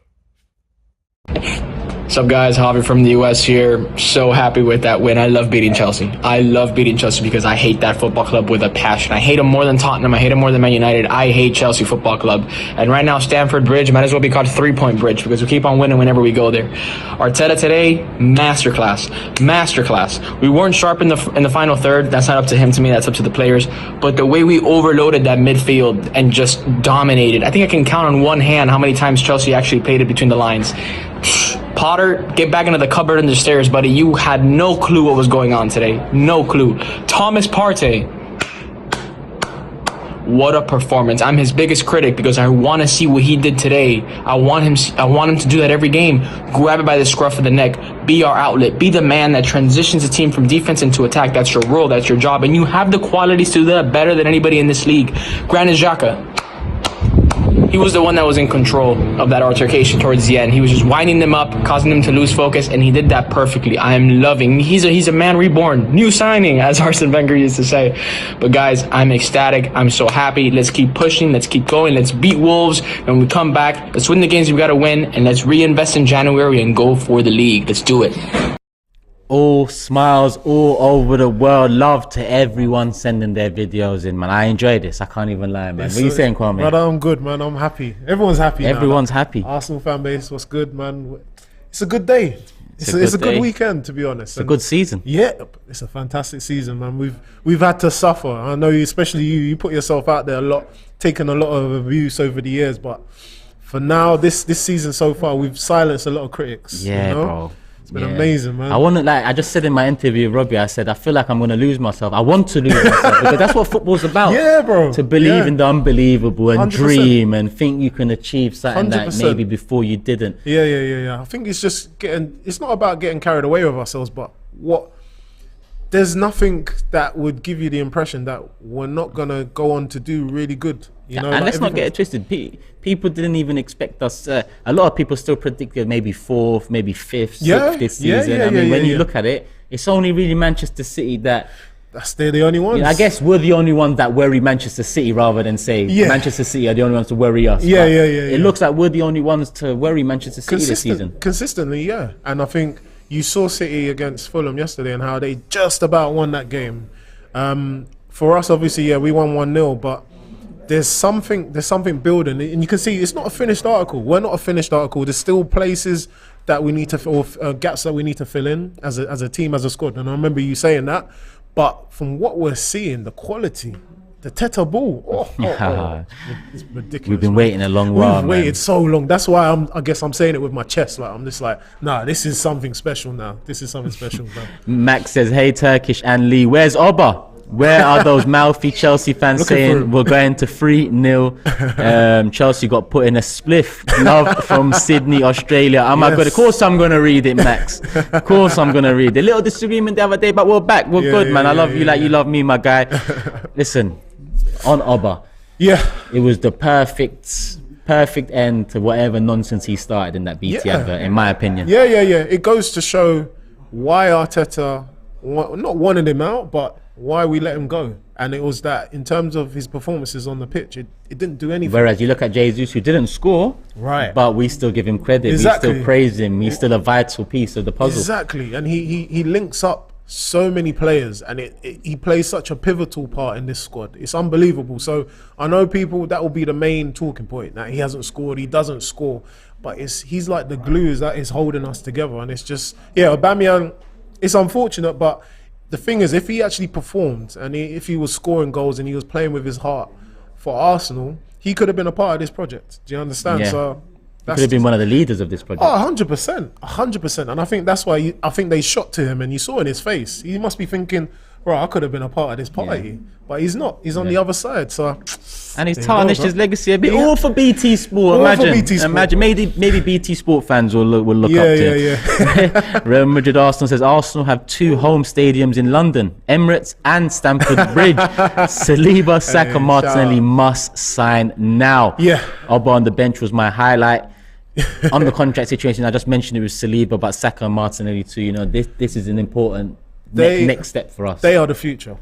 What's up, guys? Javi from the US here. So happy with that win. I love beating Chelsea. I love beating Chelsea because I hate that football club with a passion. I hate them more than Tottenham. I hate them more than Man United. I hate Chelsea Football Club. And right now, Stamford Bridge might as well be called 3-point bridge because we keep on winning whenever we go there. Arteta today, masterclass. We weren't sharp in the final third. That's not up to him. To me, that's up to the players. But the way we overloaded that midfield and just dominated, I think I can count on one hand how many times Chelsea actually played it between the lines. Potter, get back into the cupboard under the stairs, buddy. You had no clue what was going on today. No clue. Thomas Partey. What a performance. I'm his biggest critic because I want to see what he did today. I want him to do that every game. Grab it by the scruff of the neck. Be our outlet. Be the man that transitions the team from defense into attack. That's your role. That's your job. And you have the qualities to do that better than anybody in this league. Granit Xhaka. He was the one that was in control of that altercation towards the end. He was just winding them up, causing them to lose focus, and he did that perfectly. I am loving. He's a man reborn, new signing, as Arsene Wenger used to say. But guys, I'm ecstatic. I'm so happy. Let's keep pushing. Let's keep going. Let's beat Wolves. When we come back, let's win the games we've got to win, and let's reinvest in January and go for the league. Let's do it. all smiles all over the world. Love to everyone sending their videos in, man. I enjoy this. I can't even lie, man. What are you saying, Kwame? Brother, I'm good, man. I'm happy. Everyone's happy. Everyone's happy. Arsenal fan base, what's good, man? It's a good day. It's a good weekend, to be honest. It's a good season. Yeah, it's a fantastic season, man. We've had to suffer. I know, especially you put yourself out there a lot, taken a lot of abuse over the years, but for now, this season so far, we've silenced a lot of critics. Yeah, you know? bro. It's been amazing, man. I just said in my interview with Robbie, I said, I feel like I'm going to lose myself. I want to lose myself because that's what football's about. Yeah, bro. To believe in the unbelievable and 100%. dream and think you can achieve something 100%. that maybe before you didn't. Yeah. I think it's just it's not about getting carried away with ourselves, but there's nothing that would give you the impression that we're not going to go on to do really good. You know, and let's not get it twisted. People didn't even expect us. A lot of people still predicted maybe 4th, maybe 5th, 6th this season. When you look at it, it's only really Manchester City they're the only ones. I guess we're the only ones that worry Manchester City rather than say Manchester City are the only ones to worry us. It looks like we're the only ones to worry Manchester City this season. Consistently, yeah. And I think you saw City against Fulham yesterday and how they just about won that game. For us, obviously, we won 1-0, but there's something building, and you can see it's not a finished article. We're not a finished article. There's still places that we need to fill, gaps that we need to fill in as a team, as a squad. And I remember you saying that. But from what we're seeing, the quality, the Teta ball, it's ridiculous. We've been waiting a long while. We've waited so long. That's why I guess I'm saying it with my chest. Like I'm just like, nah, this is something special now. This is something special, bro. Max says, "Hey Turkish and Lee, where's Oba? Where are those mouthy Chelsea fans saying we're going to 3-0? Chelsea got put in a spliff. Love from Sydney, Australia. Oh my God, of course I'm going to read it, Max. Of course I'm going to read it. A little disagreement the other day, but we're back. We're good, man. I love you like you love me, my guy. Listen, on Oba. Yeah. It was the perfect end to whatever nonsense he started in that BT advert, in my opinion. Yeah. It goes to show why Arteta not wanted him out, but why we let him go. And it was that in terms of his performances on the pitch, it didn't do anything. Whereas you look at Jesus, who didn't score, right? But we still give him credit. Exactly. We still praise him. He's still a vital piece of the puzzle. Exactly. And he links up so many players, and he plays such a pivotal part in this squad. It's unbelievable. So I know people, that will be the main talking point, that he hasn't scored, he doesn't score, but he's like the glue that is holding us together. And it's just, Aubameyang, it's unfortunate, but the thing is, if he actually performed and if he was scoring goals and he was playing with his heart for Arsenal, he could have been a part of this project. Do you understand? Yeah. So he could have been one of the leaders of this project. 100%. And I think that's why I think they shot to him, and you saw in his face, he must be thinking, right, I could have been a part of this party. But he's not. He's on the other side. So, and he's tarnished his legacy a bit. All for BT Sport. Imagine maybe BT Sport fans will look up to him. Real Madrid Arsenal says Arsenal have 2 home stadiums in London, Emirates and Stamford Bridge. Saliba, Saka, Martinelli must sign now. Oba on the bench was my highlight. On the contract situation, I just mentioned it was Saliba, but Saka and Martinelli too. You know, this is an important next step for us. They are the future.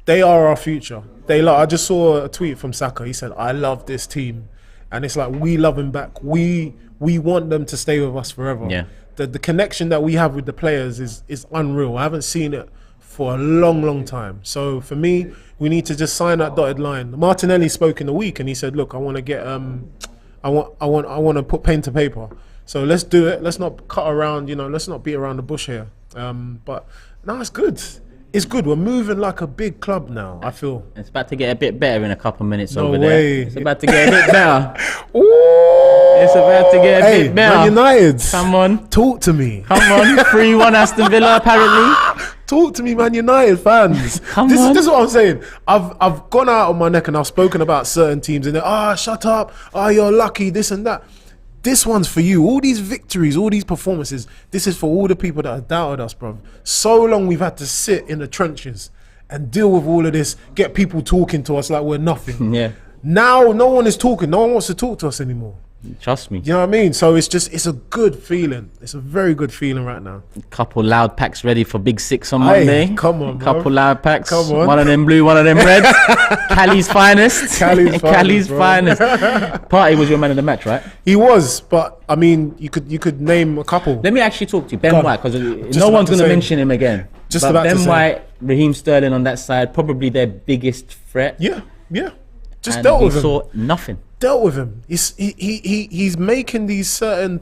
They are our future. I just saw a tweet from Xhaka. He said, "I love this team," and it's like we love him back. We want them to stay with us forever. Yeah. The connection that we have with the players is unreal. I haven't seen it for a long time. So for me, we need to just sign that dotted line. Martinelli spoke in the week and he said, "Look, I want to get I want to put pen to paper. So let's do it. Let's not cut around. Let's not beat around the bush here." But no, it's good. It's good. We're moving like a big club now, I feel. It's about to get a bit better in a couple of minutes No over way. there. It's about to get a bit better. Ooh. It's about to get a bit better. Man United. Come on. Talk to me. Come on. 3-1 Aston Villa, apparently. Talk to me, Man United fans. This is what I'm saying. I've gone out on my neck and I've spoken about certain teams and they're, shut up. You're lucky, this and that. This one's for you. All these victories, all these performances, this is for all the people that have doubted us, bro. So long we've had to sit in the trenches and deal with all of this, get people talking to us like we're nothing. Yeah. Now no one is talking. No one wants to talk to us anymore. Trust me. You know what I mean? So it's a good feeling. It's a very good feeling right now. Couple loud packs ready for Big Six on Hey, Monday. come on, bro. Couple loud packs. Come on. One of them blue, one of them red. Cali's finest. Cali's finest. Partey was your man of the match, right? He was, but I mean, you could name a couple. Let me actually talk to you, Ben Go on. White, because Just no about one's to going to say- mention him again. Just but about to Ben say. White, Raheem Sterling on that side, probably their biggest threat. Yeah. Just And dealt we with him. saw nothing. Dealt with him. He's making these certain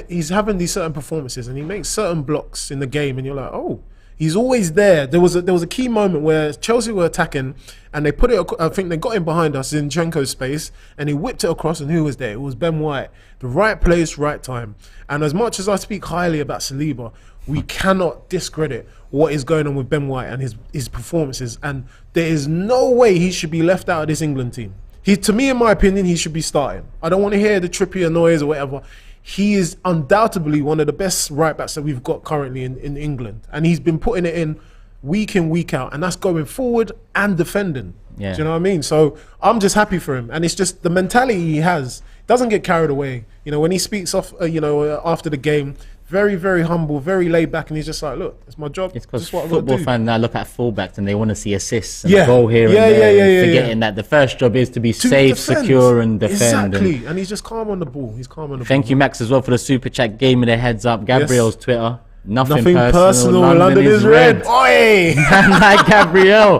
he's having these certain performances, and he makes certain blocks in the game, and you're like, oh, he's always there. There was a key moment where Chelsea were attacking, and they put it. I think they got him behind us in Zinchenko's space, and he whipped it across. And who was there? It was Ben White. The right place, right time. And as much as I speak highly about Saliba, we cannot discredit what is going on with Ben White and his performances. And there is no way he should be left out of this England team. To me, in my opinion, he should be starting. I don't want to hear the Trippier noise or whatever. He is undoubtedly one of the best right backs that we've got currently in England. And he's been putting it in, week out. And that's going forward and defending. Yeah. Do you know what I mean? So I'm just happy for him. And it's just the mentality he has. Doesn't get carried away. You know, when he speaks off, after the game, very, very humble, very laid back, and he's just like, look, it's my job. It's because It's what I've got to football do. fans now look at fullbacks and they want to see assists and Yeah. a goal here Yeah, and there, yeah, and yeah, forgetting that the first job is to be safe, defend. secure, and defend. Exactly. And he's just calm on the ball. He's calm on the ball. Thank you, Max, as well for the super chat. Gave me the heads up. Gabriel's Twitter. Nothing personal. London is red. Oi! Like Gabriel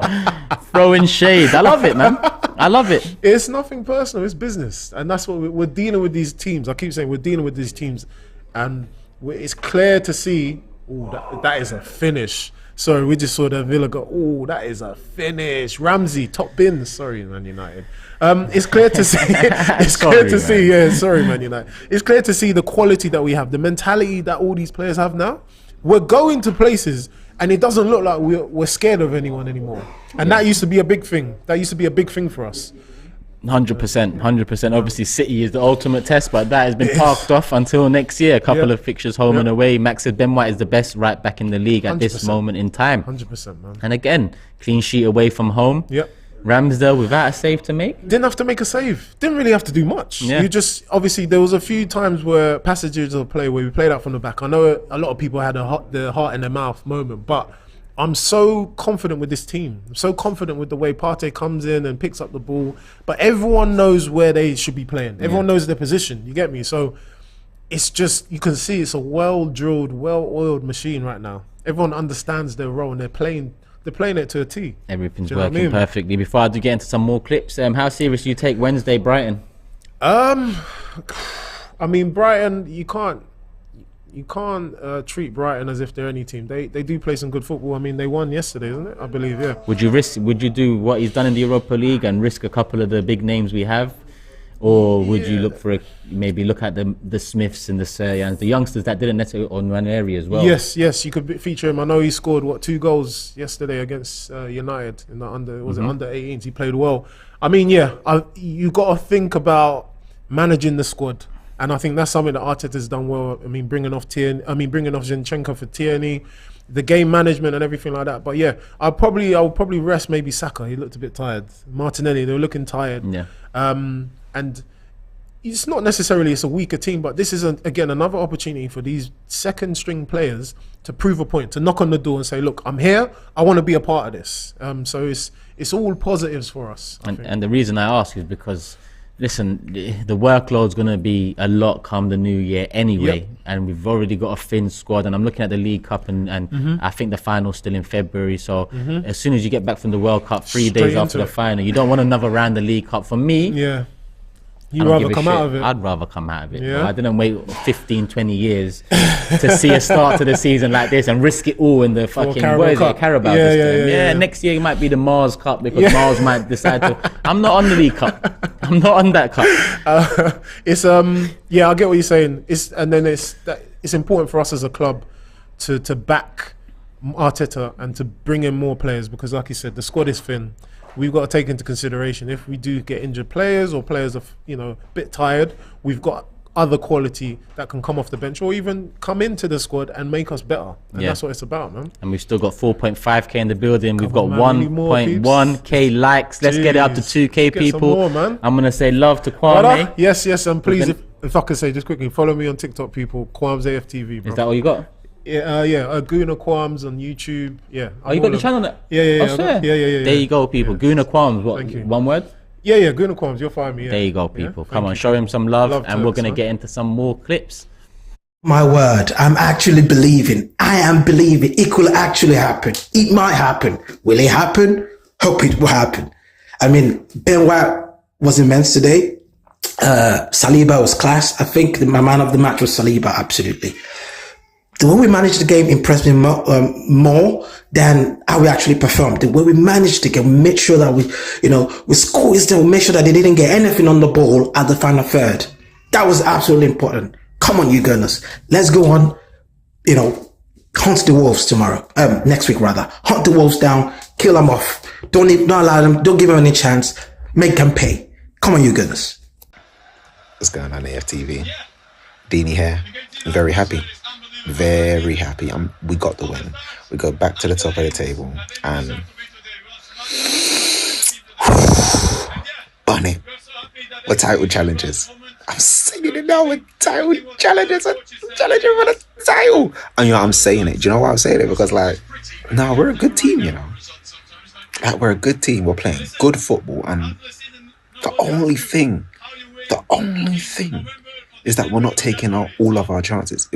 throwing shade. I love it, man. I love it. It's nothing personal. It's business, and that's what we're dealing with these teams. I keep saying we're dealing with these teams, and it's clear to see. Oh, that is a finish. Sorry, we just saw the Villa go. Oh, that is a finish. Ramsey top bin. Sorry, Man United. It's clear to see. It's clear to see. Yeah, sorry, Man United. It's clear to see the quality that we have, the mentality that all these players have now. We're going to places, and it doesn't look like we're scared of anyone anymore. And that used to be a big thing. That used to be a big thing for us. 100%. Obviously, City is the ultimate test, but that has been parked off until next year. A couple of fixtures home and away. Max said Ben White is the best right back in the league at this 100%. moment in time. 100%, man. And again, clean sheet away from home. Yep. Ramsdale without a save to make. Didn't have to make a save. Didn't really have to do much. Yeah. You just obviously there was a few times where passages of play where we played out from the back. I know a lot of people had the heart in their mouth moment, but I'm so confident with this team. I'm so confident with the way Partey comes in and picks up the ball. But everyone knows where they should be playing. Everyone knows their position. You get me? So it's just, you can see it's a well-drilled, well-oiled machine right now. Everyone understands their role and they're playing it to a T. Everything's Do you know what I working mean? perfectly. Before I do get into some more clips, how serious do you take Wednesday Brighton? I mean, Brighton, you can't treat Brighton as if they're any team. They do play some good football. I mean, they won yesterday, isn't it? I believe, yeah. Would you do what he's done in the Europa League and risk a couple of the big names we have? Or would you look at the Smiths and the Seryans, the youngsters that didn't necessarily on one area as well? Yes, you could feature him. I know he scored 2 goals yesterday against United in the under 18s. He played well. I mean, you got to think about managing the squad, and I think that's something that Arteta's done well. I mean, bringing off Zinchenko for Tierney, the game management and everything like that. But yeah, I'll probably rest maybe Saka. He looked a bit tired. Martinelli, they were looking tired. Yeah. And it's not necessarily it's a weaker team, but this is again another opportunity for these second string players to prove a point, to knock on the door and say, look, I'm here, I want to be a part of this. So it's all positives for us. And the reason I ask is because, listen, the workload's going to be a lot come the new year anyway. Yep. And we've already got a thin squad. And I'm looking at the League Cup and I think the final's still in February. So as soon as you get back from the World Cup, 3 Straight days after into the it. final, you don't want another round of the League Cup. For me, Yeah. I You'd don't rather give a come shit. out of it. I'd rather come out of it. Yeah. I didn't wait 15, 20 years to see a start to the season like this and risk it all in the fucking Carabao Yeah, system. yeah. Next year it might be the Mars Cup because Mars might decide to. I'm not on the League Cup. I'm not on that cup. It's I get what you're saying. It's important for us as a club to back Arteta and to bring in more players because, like you said, the squad is thin. We've got to take into consideration if we do get injured players or players are a bit tired. We've got other quality that can come off the bench or even come into the squad and make us better. And Yeah. that's what it's about, man. And we've still got 4.5k in the building. We've got on, man. We need more 1.1k likes. Let's get it up to 2k Get some people. more, man. I'm gonna say love to Kwame. Brother, yes, and please, We're if I can say just quickly, follow me on TikTok, people. Quams AFTV, bro. Is that all you got? Yeah, Guna Quams on YouTube. Yeah. Oh, you got the channel now? Yeah. I swear. Yeah. There you go, people. Guna Quams. What? Thank you. One word? Yeah, Guna Quams. You'll find me. Yeah. There you go, people. Yeah? Come Thank on, you. show him some love, and we're Turks, gonna man. get into some more clips. My word, I'm actually believing. I am believing it could actually happen. It might happen. Will it happen? Hope it will happen. I mean, Ben White was immense today. Saliba was class. I think my man of the match was Saliba, absolutely. The way we managed the game impressed me more than how we actually performed. The way we managed the game, we made sure that we squeezed them, we made sure that they didn't get anything on the ball at the final third. That was absolutely important. Come on, you Gunners. Let's go on, hunt the Wolves tomorrow. Next week, rather. Hunt the Wolves down, kill them off. Don't allow them, don't give them any chance. Make them pay. Come on, you Gunners. What's going on, AFTV? Deanie here. Very happy. Very happy. We got the win. We go back to the top of the table and bunny. We're title challengers. I'm saying it now. We're title challengers. We're challenging for the title. And I'm saying it. Do you know why I'm saying it? Because we're a good team. We're a good team. We're playing good football, and the only thing is that we're not taking out all of our chances.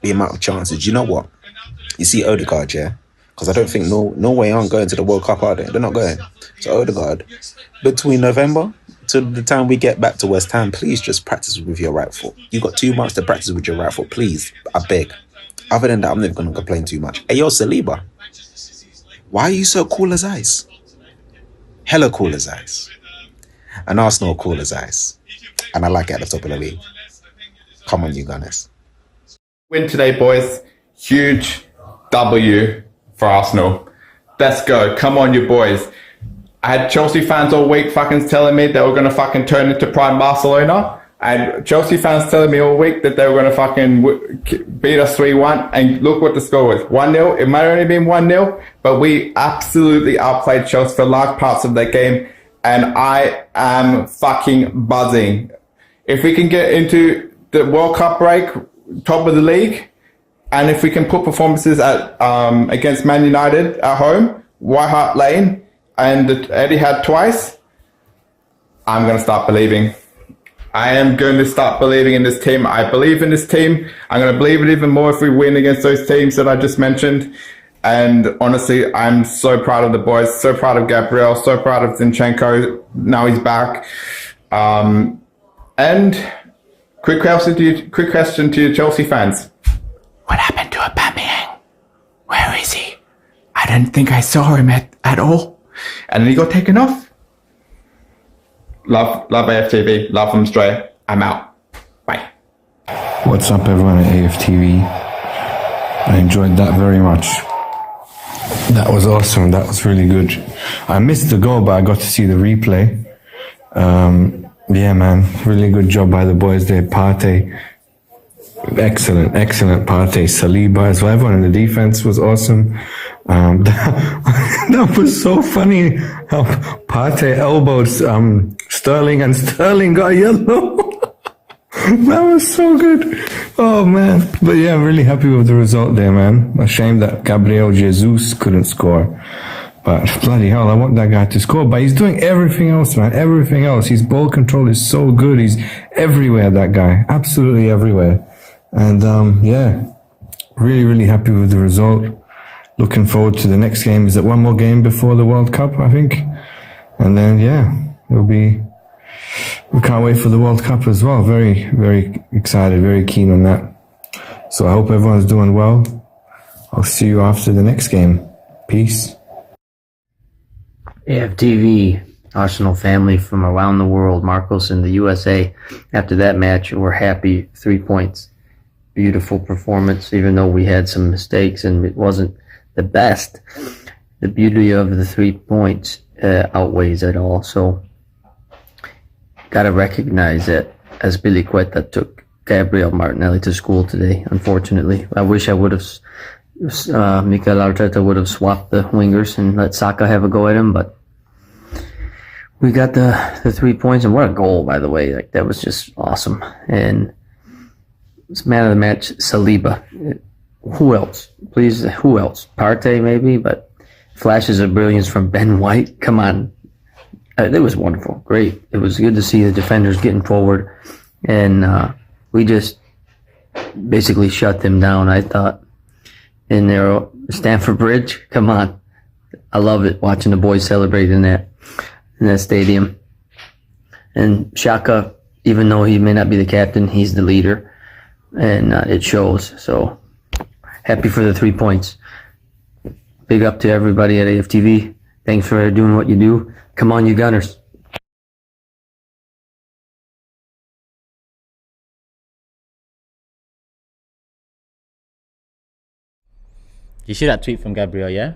The amount of chances. You know what? You see Odegaard, yeah? Because I don't think Norway aren't going to the World Cup, are they? They're not going. So Odegaard, between November to the time we get back to West Ham, please just practice with your right foot. You got 2 months to practice with your right foot, please. I beg. Other than that, I'm never going to complain too much. Hey, yo, Saliba, why are you so cool as ice? Hella cool as ice. And Arsenal cool as ice. And I like it at the top of the league. Come on, you Gunners. Win today, boys. Huge W for Arsenal. Let's go. Come on, you boys. I had Chelsea fans all week fucking telling me they were going to fucking turn into Prime Barcelona. And Chelsea fans telling me all week that they were going to fucking beat us 3-1. And look what the score was. 1-0. It might have only been 1-0, but we absolutely outplayed Chelsea for large parts of that game. And I am fucking buzzing. If we can get into the World Cup break, top of the league, and if we can put performances at against Man United at home, White Hart Lane, and Etihad twice, I'm going to start believing. I am going to start believing in this team. I believe in this team. I'm going to believe it even more if we win against those teams that I just mentioned. And honestly, I'm so proud of the boys, so proud of Gabriel, so proud of Zinchenko. Now he's back. And quick question to you Chelsea fans. What happened to Aubameyang? Where is he? I didn't think I saw him at all. And then he got taken off. Love AFTV. Love them straight. I'm out. Bye. What's up, everyone at AFTV? I enjoyed that very much. That was awesome. That was really good. I missed the goal, but I got to see the replay. Yeah, man. Really good job by the boys there. Partey. Excellent Partey. Saliba as well. Everyone in the defense was awesome. That was so funny how Partey elbowed Sterling and Sterling got a yellow. That was so good. Oh, man. But yeah, I'm really happy with the result there, man. A shame that Gabriel Jesus couldn't score. But bloody hell, I want that guy to score. But he's doing everything else, man. Everything else. His ball control is so good. He's everywhere, that guy. Absolutely everywhere. And yeah, really happy with the result. Looking forward to the next game. Is it one more game before the World Cup, I think? And then, yeah, we can't wait for the World Cup as well. Very excited, very keen on that. So I hope everyone's doing well. I'll see you after the next game. Peace. AFTV, Arsenal family from around the world, Marcos in the USA. After that match, we're happy. 3 points. Beautiful performance, even though we had some mistakes and it wasn't the best. The beauty of the 3 points outweighs it all. So, gotta recognize that Azpilicueta took Gabriel Martinelli to school today, unfortunately. I wish I would have, Mikel Arteta would have swapped the wingers and let Xhaka have a go at him, but we got the 3 points, and what a goal, by the way. Like, that was just awesome. And it's man of the match, Saliba. Who else? Please, who else? Partey, maybe, but flashes of brilliance from Ben White. Come on. It was wonderful. Great. It was good to see the defenders getting forward, and we just basically shut them down, I thought. In their Stamford Bridge, come on. I love it, watching the boys celebrate in that stadium. And Xhaka, even though he may not be the captain, he's the leader, and it shows. So happy for the 3 points. Big up to everybody at AFTV. Thanks for doing what you do. Come on, you Gunners. You see that tweet from Gabriel, yeah?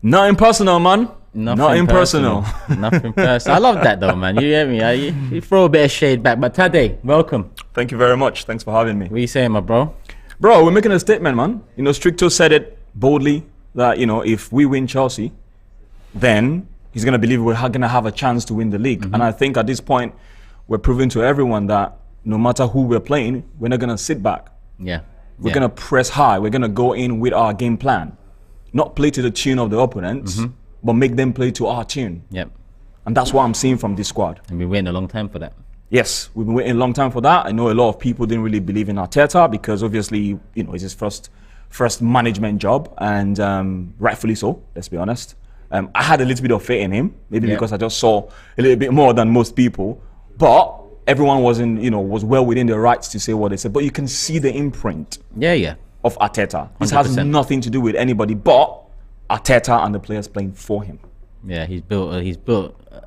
Not impersonal, man. Not impersonal. Nothing personal. I love that though, man. You hear me? You throw a bit of shade back. But Tade, welcome. Thank you very much. Thanks for having me. What are you saying, my bro? Bro, we're making a statement, man. You know, Stricto said it boldly that, you know, if we win Chelsea, then he's going to believe we're going to have a chance to win the league. And I think at this point, we're proving to everyone that no matter who we're playing, we're not going to sit back. Yeah. We're going to press high. We're going to go in with our game plan. Not play to the tune of the opponents, but make them play to our tune. Yep. And that's what I'm seeing from this squad. And we've been waiting a long time for that. Yes, we've been waiting a long time for that. I know a lot of people didn't really believe in Arteta because obviously, you know, it's his first management job, and rightfully so, let's be honest. I had a little bit of faith in him, maybe because I just saw a little bit more than most people. But everyone was well within their rights to say what they said. But you can see the imprint of Arteta. This 100%. has nothing to do with anybody but Arteta and the players playing for him. Yeah, he's built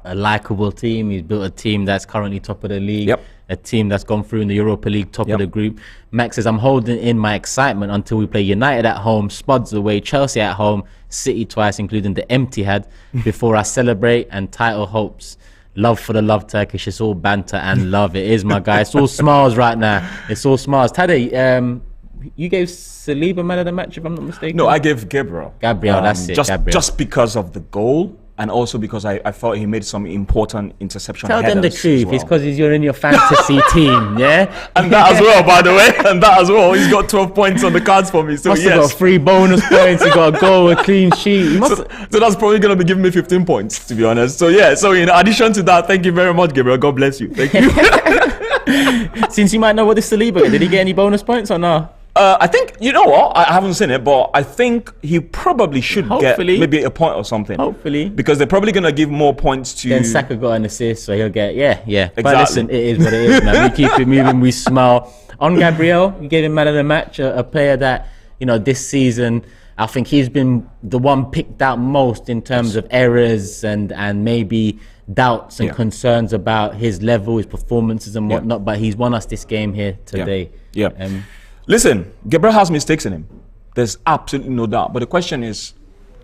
a likable team. He's built a team that's currently top of the league. A team that's gone through in the Europa League, top of the group. Max says, I'm holding in my excitement until we play United at home, Spuds away, Chelsea at home, City twice, including the empty head, before I celebrate and title hopes. Love for the love Turkish. It's all banter and love. It is, my guy. It's all smiles right now. It's all smiles. Tade, you gave Saliba man of the match, if I'm not mistaken? No, I gave Gabriel. That's it, Gabriel. Just because of the goal, and also because I thought he made some important interception. Tell them the truth. Well. It's because you're in your fantasy team, yeah? And that as well, by the way. And that as well. He's got 12 points on the cards for me. So must have got 3 bonus points. He got a goal, a clean sheet. So that's probably going to be giving me 15 points, to be honest. So yeah, so in addition to that, thank you very much, Gabriel. God bless you. Thank you. Since you might know what this Saliba is, did he get any bonus points or no? I think, you know what, I haven't seen it, but I think he probably should get maybe a point or something. Hopefully. Because they're probably going to give more points to... Then Saka got an assist, so he'll get, Exactly. But listen, it is what it is, man. We keep it moving, we smile. On Gabriel, you gave him man of the match, a player that, you know, this season, I think he's been the one picked out most in terms of errors and maybe doubts and concerns about his level, his performances and whatnot, but he's won us this game here today. Listen, Gabriel has mistakes in him. There's absolutely no doubt. But the question is,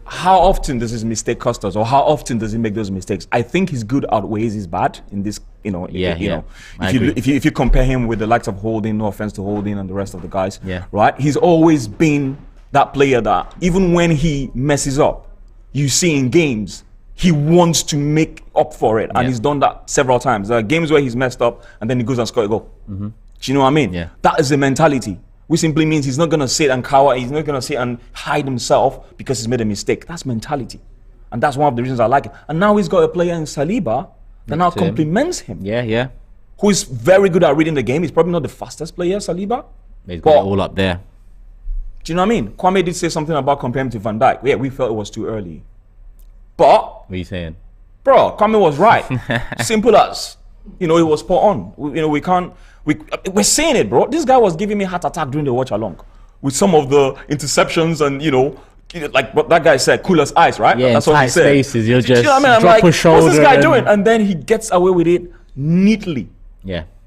how often does his mistake cost us, or how often does he make those mistakes? I think his good outweighs his bad in this, you know. If you compare him with the likes of Holding, no offense to Holding and the rest of the guys, right? He's always been that player that even when he messes up, you see in games, he wants to make up for it, and he's done that several times. There are games where he's messed up, and then he goes and scores a goal. Do you know what I mean? That is the mentality. Which simply means he's not going to sit and cower. He's not going to sit and hide himself because he's made a mistake. That's mentality. And that's one of the reasons I like it. And now he's got a player in Saliba that now complements him. Who is very good at reading the game. He's probably not the fastest player, Saliba. He's got it all up there. Do you know what I mean? Kwame did say something about comparing to Van Dijk. Yeah, we felt it was too early. But... What are you saying? Bro, Kwame was right. Simple as. You know, it was spot on. We're saying it, bro. This guy was giving me heart attack during the watch along with some of the interceptions and, you know, like what that guy said, cool as ice, right? Yeah, that's what he said. Spaces, you'll just drop a shoulder. What's this guy doing? And then he gets away with it neatly.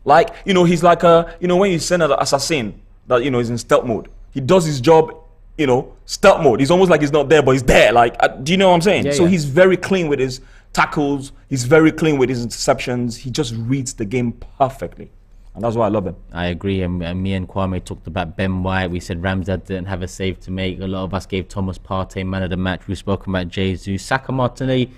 Like, you know, he's like when you send an assassin that, you know, is in stealth mode. He does his job, you know, stealth mode. He's almost like he's not there, but he's there. Like, do you know what I'm saying? So he's very clean with his tackles. He's very clean with his interceptions. He just reads the game perfectly. And that's why I love him. I agree. And me and Kwame talked about Ben White. We said Ramsdale didn't have a save to make. A lot of us gave Thomas Partey man of the match. We've spoken about Jesus. Saka, Martinelli,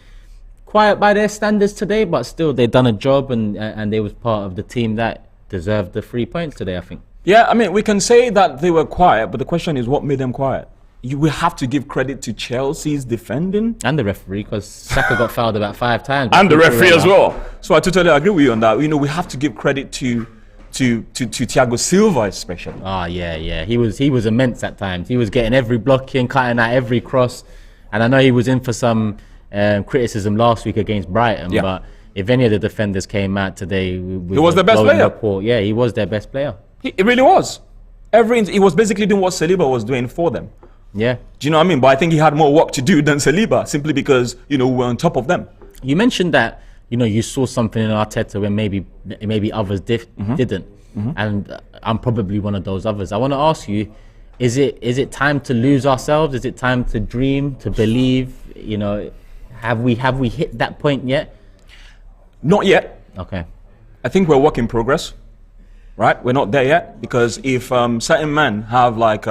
quiet by their standards today, but still they done a job, and they was part of the team that deserved the 3 points today, I think. Yeah, I mean, we can say that they were quiet, but the question is what made them quiet? You will have to give credit to Chelsea's defending. And the referee, because Saka got fouled about 5 times. And the referee as well. So I totally agree with you on that. You know, we have to give credit to Thiago Silva especially. Oh, yeah. He was immense at times. He was getting every block in, cutting out every cross. And I know he was in for some criticism last week against Brighton, but if any of the defenders came out today, he was the best player. Yeah, he was their best player. He really was. He was basically doing what Saliba was doing for them. Yeah. Do you know what I mean? But I think he had more work to do than Saliba, simply because, you know, we're on top of them. You mentioned that, you know, you saw something in Arteta when maybe others didn't. And I'm probably one of those others. I want to ask you, is it time to lose ourselves? Is it time to dream, to believe? You know, have we hit that point yet? Not yet. Okay. I think we're a work in progress, right? We're not there yet, because if certain men have like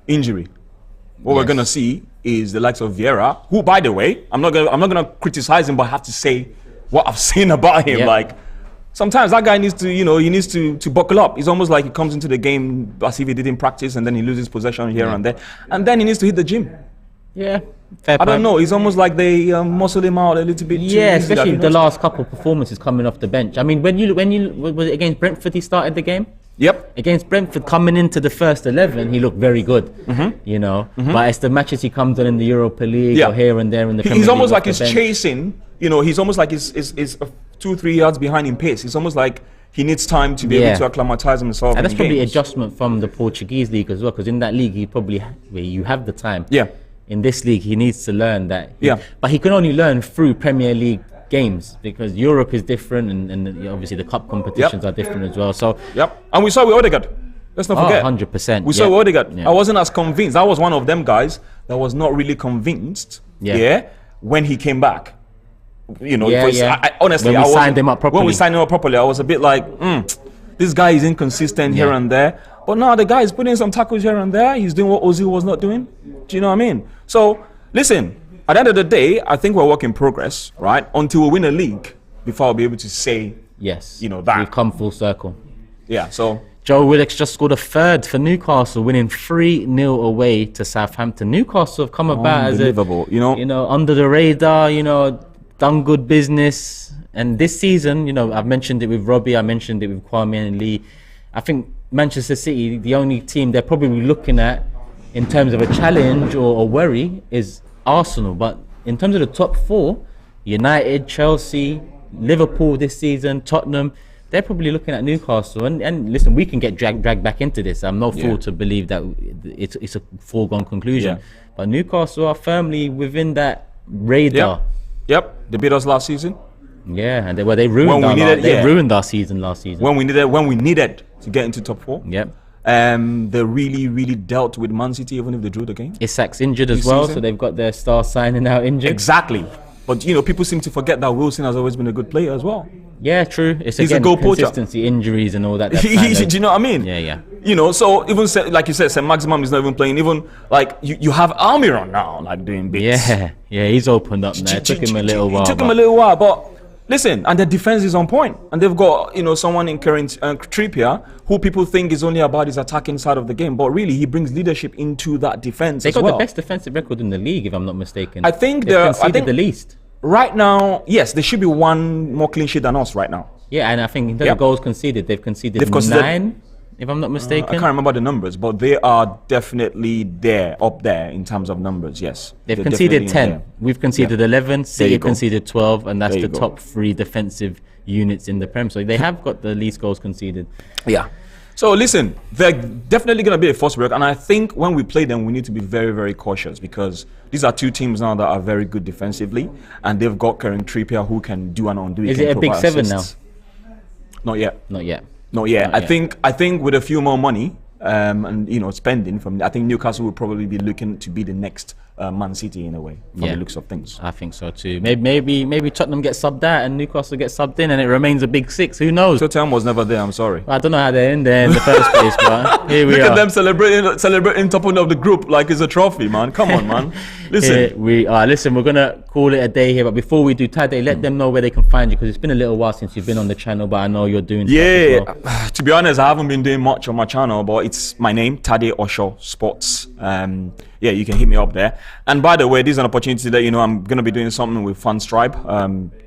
injury, what we're gonna see is the likes of Vieira, who, by the way, I'm not gonna criticize him, but I have to say what I've seen about him. Like, sometimes that guy needs to buckle up. It's almost like he comes into the game as if he didn't practice, and then he loses possession here and there, and then he needs to hit the gym. Yeah, fair I don't know. It's almost like they muscle him out a little bit. Yeah, especially the last couple of performances coming off the bench. I mean, when you was it against Brentford he started the game? Yep. Against Brentford, coming into the first 11, he looked very good. You know, but it's the matches he comes in the Europa League or here and there in the Premier He's almost League like he's chasing. You know, he's almost like he's 2-3 yards behind in pace. It's almost like he needs time to be able to acclimatize himself. And that's probably games. adjustment from the Portuguese league as well, because in that league you have the time. Yeah. In this league, he needs to learn that. But he can only learn through Premier League games, because Europe is different, and obviously the cup competitions are different as well. So and we saw with Odegaard. Let's not forget. 100%. We saw with Odegaard. I wasn't as convinced. I was one of them guys that was not really convinced. When he came back. You know, honestly, when we signed him up properly, I was a bit like, this guy is inconsistent here and there. But now the guy is putting some tackles here and there. He's doing what Ozil was not doing. Do you know what I mean? So, listen, at the end of the day, I think we're a work in progress, right? Until we win a league, before I'll be able to say, you know, that. We've come full circle. Yeah, so. Joe Willock's just scored a third for Newcastle, winning 3-0 away to Southampton. Newcastle have come about as under the radar, you know, done good business. And this season, you know, I've mentioned it with Robbie, I mentioned it with Kwame and Lee. I think Manchester City, the only team they're probably looking at in terms of a challenge or a worry is Arsenal. But in terms of the top 4, United, Chelsea, Liverpool this season, Tottenham, they're probably looking at Newcastle. And listen, we can get dragged back into this. I'm no fool to believe that it's a foregone conclusion. But Newcastle are firmly within that radar. Yep, they beat us last season. Yeah, and they ruined ruined our season last season. When we needed to get into top 4. Yep. They really dealt with Man City, even if they drew the game. Isak's injured as well, so they've got their star signing out injured. Exactly. But you know, people seem to forget that Wilson has always been a good player as well. Yeah, true. It's He's again, a goal poacher. Consistency, injuries, and all that. Do you know what I mean? Yeah. You know, so even like you said, St. Maximum is not even playing. Even like you have Almiron now, like doing bits. Yeah, he's opened up now. It took him a little while. But listen, and their defense is on point, and they've got someone in current Trippier, who people think is only about his attacking side of the game, but really he brings leadership into that defense. They got the best defensive record in the league, if I'm not mistaken. I think they've conceded the least. Right now, yes, there should be one more clean sheet than us right now. Yeah, and I think in terms of goals conceded, they've conceded 9, if I'm not mistaken. I can't remember the numbers, but they are definitely up there in terms of numbers, yes. They've conceded 10. We've conceded 11, City conceded 12, and that's the top 3 defensive units in the Prem. So they have got the least goals conceded. Yeah. So listen, they're definitely going to be a force break, and I think when we play them, we need to be very, very cautious, because these are 2 teams now that are very good defensively, and they've got Kieran Trippier who can do and undo. Is it a big 7 now? Not yet. I think with a few more money and spending from, I think Newcastle will probably be looking to be the next Man City in a way, from the looks of things. I think so too. Maybe Tottenham get subbed out and Newcastle get subbed in, and it remains a big six. Who knows? Tottenham was never there. I'm sorry. I don't know how they're in there in the first place, but here we Look are. at them celebrating topping of the group like it's a trophy, man. Come on, man. Listen. Here we are. Listen, we're gonna call it a day here, but before we do, Tade, let them know where they can find you, because it's been a little while since you've been on the channel, but I know you're doing stuff as well. To be honest, I haven't been doing much on my channel, but it's my name, Tade Osho Sports. Yeah, you can hit me up there. And by the way, this is an opportunity to let you know I'm going to be doing something with Funstripe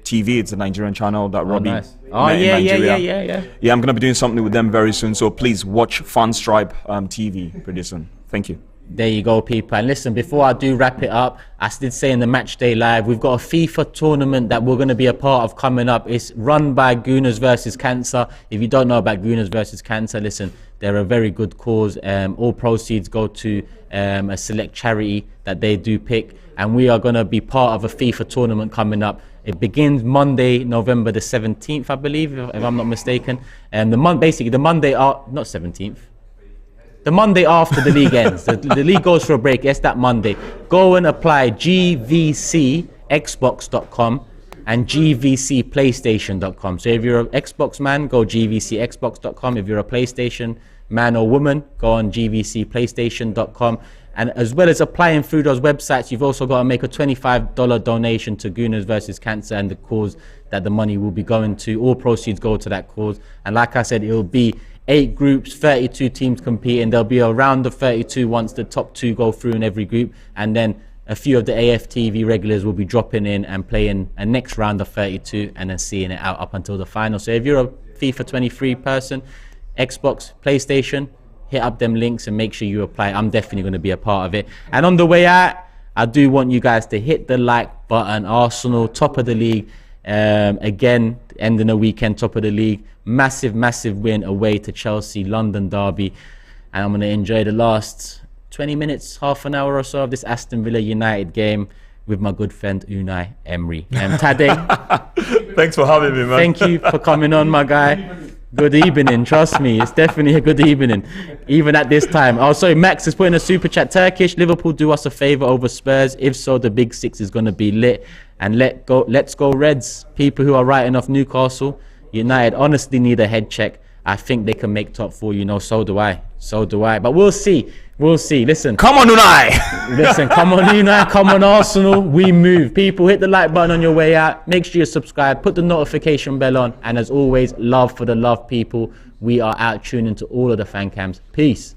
TV. It's a Nigerian channel that Robbie nice. met in Nigeria. Yeah. Yeah, I'm going to be doing something with them very soon. So please watch Funstripe TV pretty soon. Thank you. There you go, people. And listen, before I do wrap it up, I did say in the Match Day Live, we've got a FIFA tournament that we're going to be a part of coming up. It's run by Gooners versus Cancer. If you don't know about Gooners versus Cancer, listen, they're a very good cause. All proceeds go to a select charity that they do pick. And we are going to be part of a FIFA tournament coming up. It begins Monday, November the 17th, I believe, if I'm not mistaken. And the Monday not 17th. The Monday after the league ends. The league goes for a break. Yes, that Monday. Go and apply gvcxbox.com and gvcplaystation.com. So if you're an Xbox man, go gvcxbox.com. If you're a PlayStation man or woman, go on gvcplaystation.com. And as well as applying through those websites, you've also got to make a $25 donation to Gooners versus Cancer and the cause that the money will be going to. All proceeds go to that cause. And like I said, it will be 8 groups, 32 teams competing. There'll be a round of 32 once the top 2 go through in every group. And then a few of the AFTV regulars will be dropping in and playing a next round of 32 and then seeing it out up until the final. So if you're a FIFA 23 person, Xbox, PlayStation, hit up them links and make sure you apply. I'm definitely going to be a part of it. And on the way out, I do want you guys to hit the like button. Arsenal, top of the league. Again, ending the weekend, top of the league. Massive win away to Chelsea, London derby. And I'm going to enjoy the last 20 minutes, half an hour or so of this Aston Villa United game with my good friend Unai Emery. Tade, thanks for having me, man. Thank you for coming on, my guy. Good evening, trust me, it's definitely a good evening, even at this time. Oh, sorry, Max is putting a super chat. Turkish, Liverpool do us a favour over Spurs. If so, the big 6 is going to be lit. And let's go Reds. People who are writing off Newcastle United honestly need a head check. I think they can make top 4, you know, so do I. But we'll see. Listen. Come on, Unai. Listen, come on, Unai. Come on, Arsenal. We move. People, hit the like button on your way out. Make sure you subscribe. Put the notification bell on. And as always, love for the love, people. We are out tuning to all of the fan cams. Peace.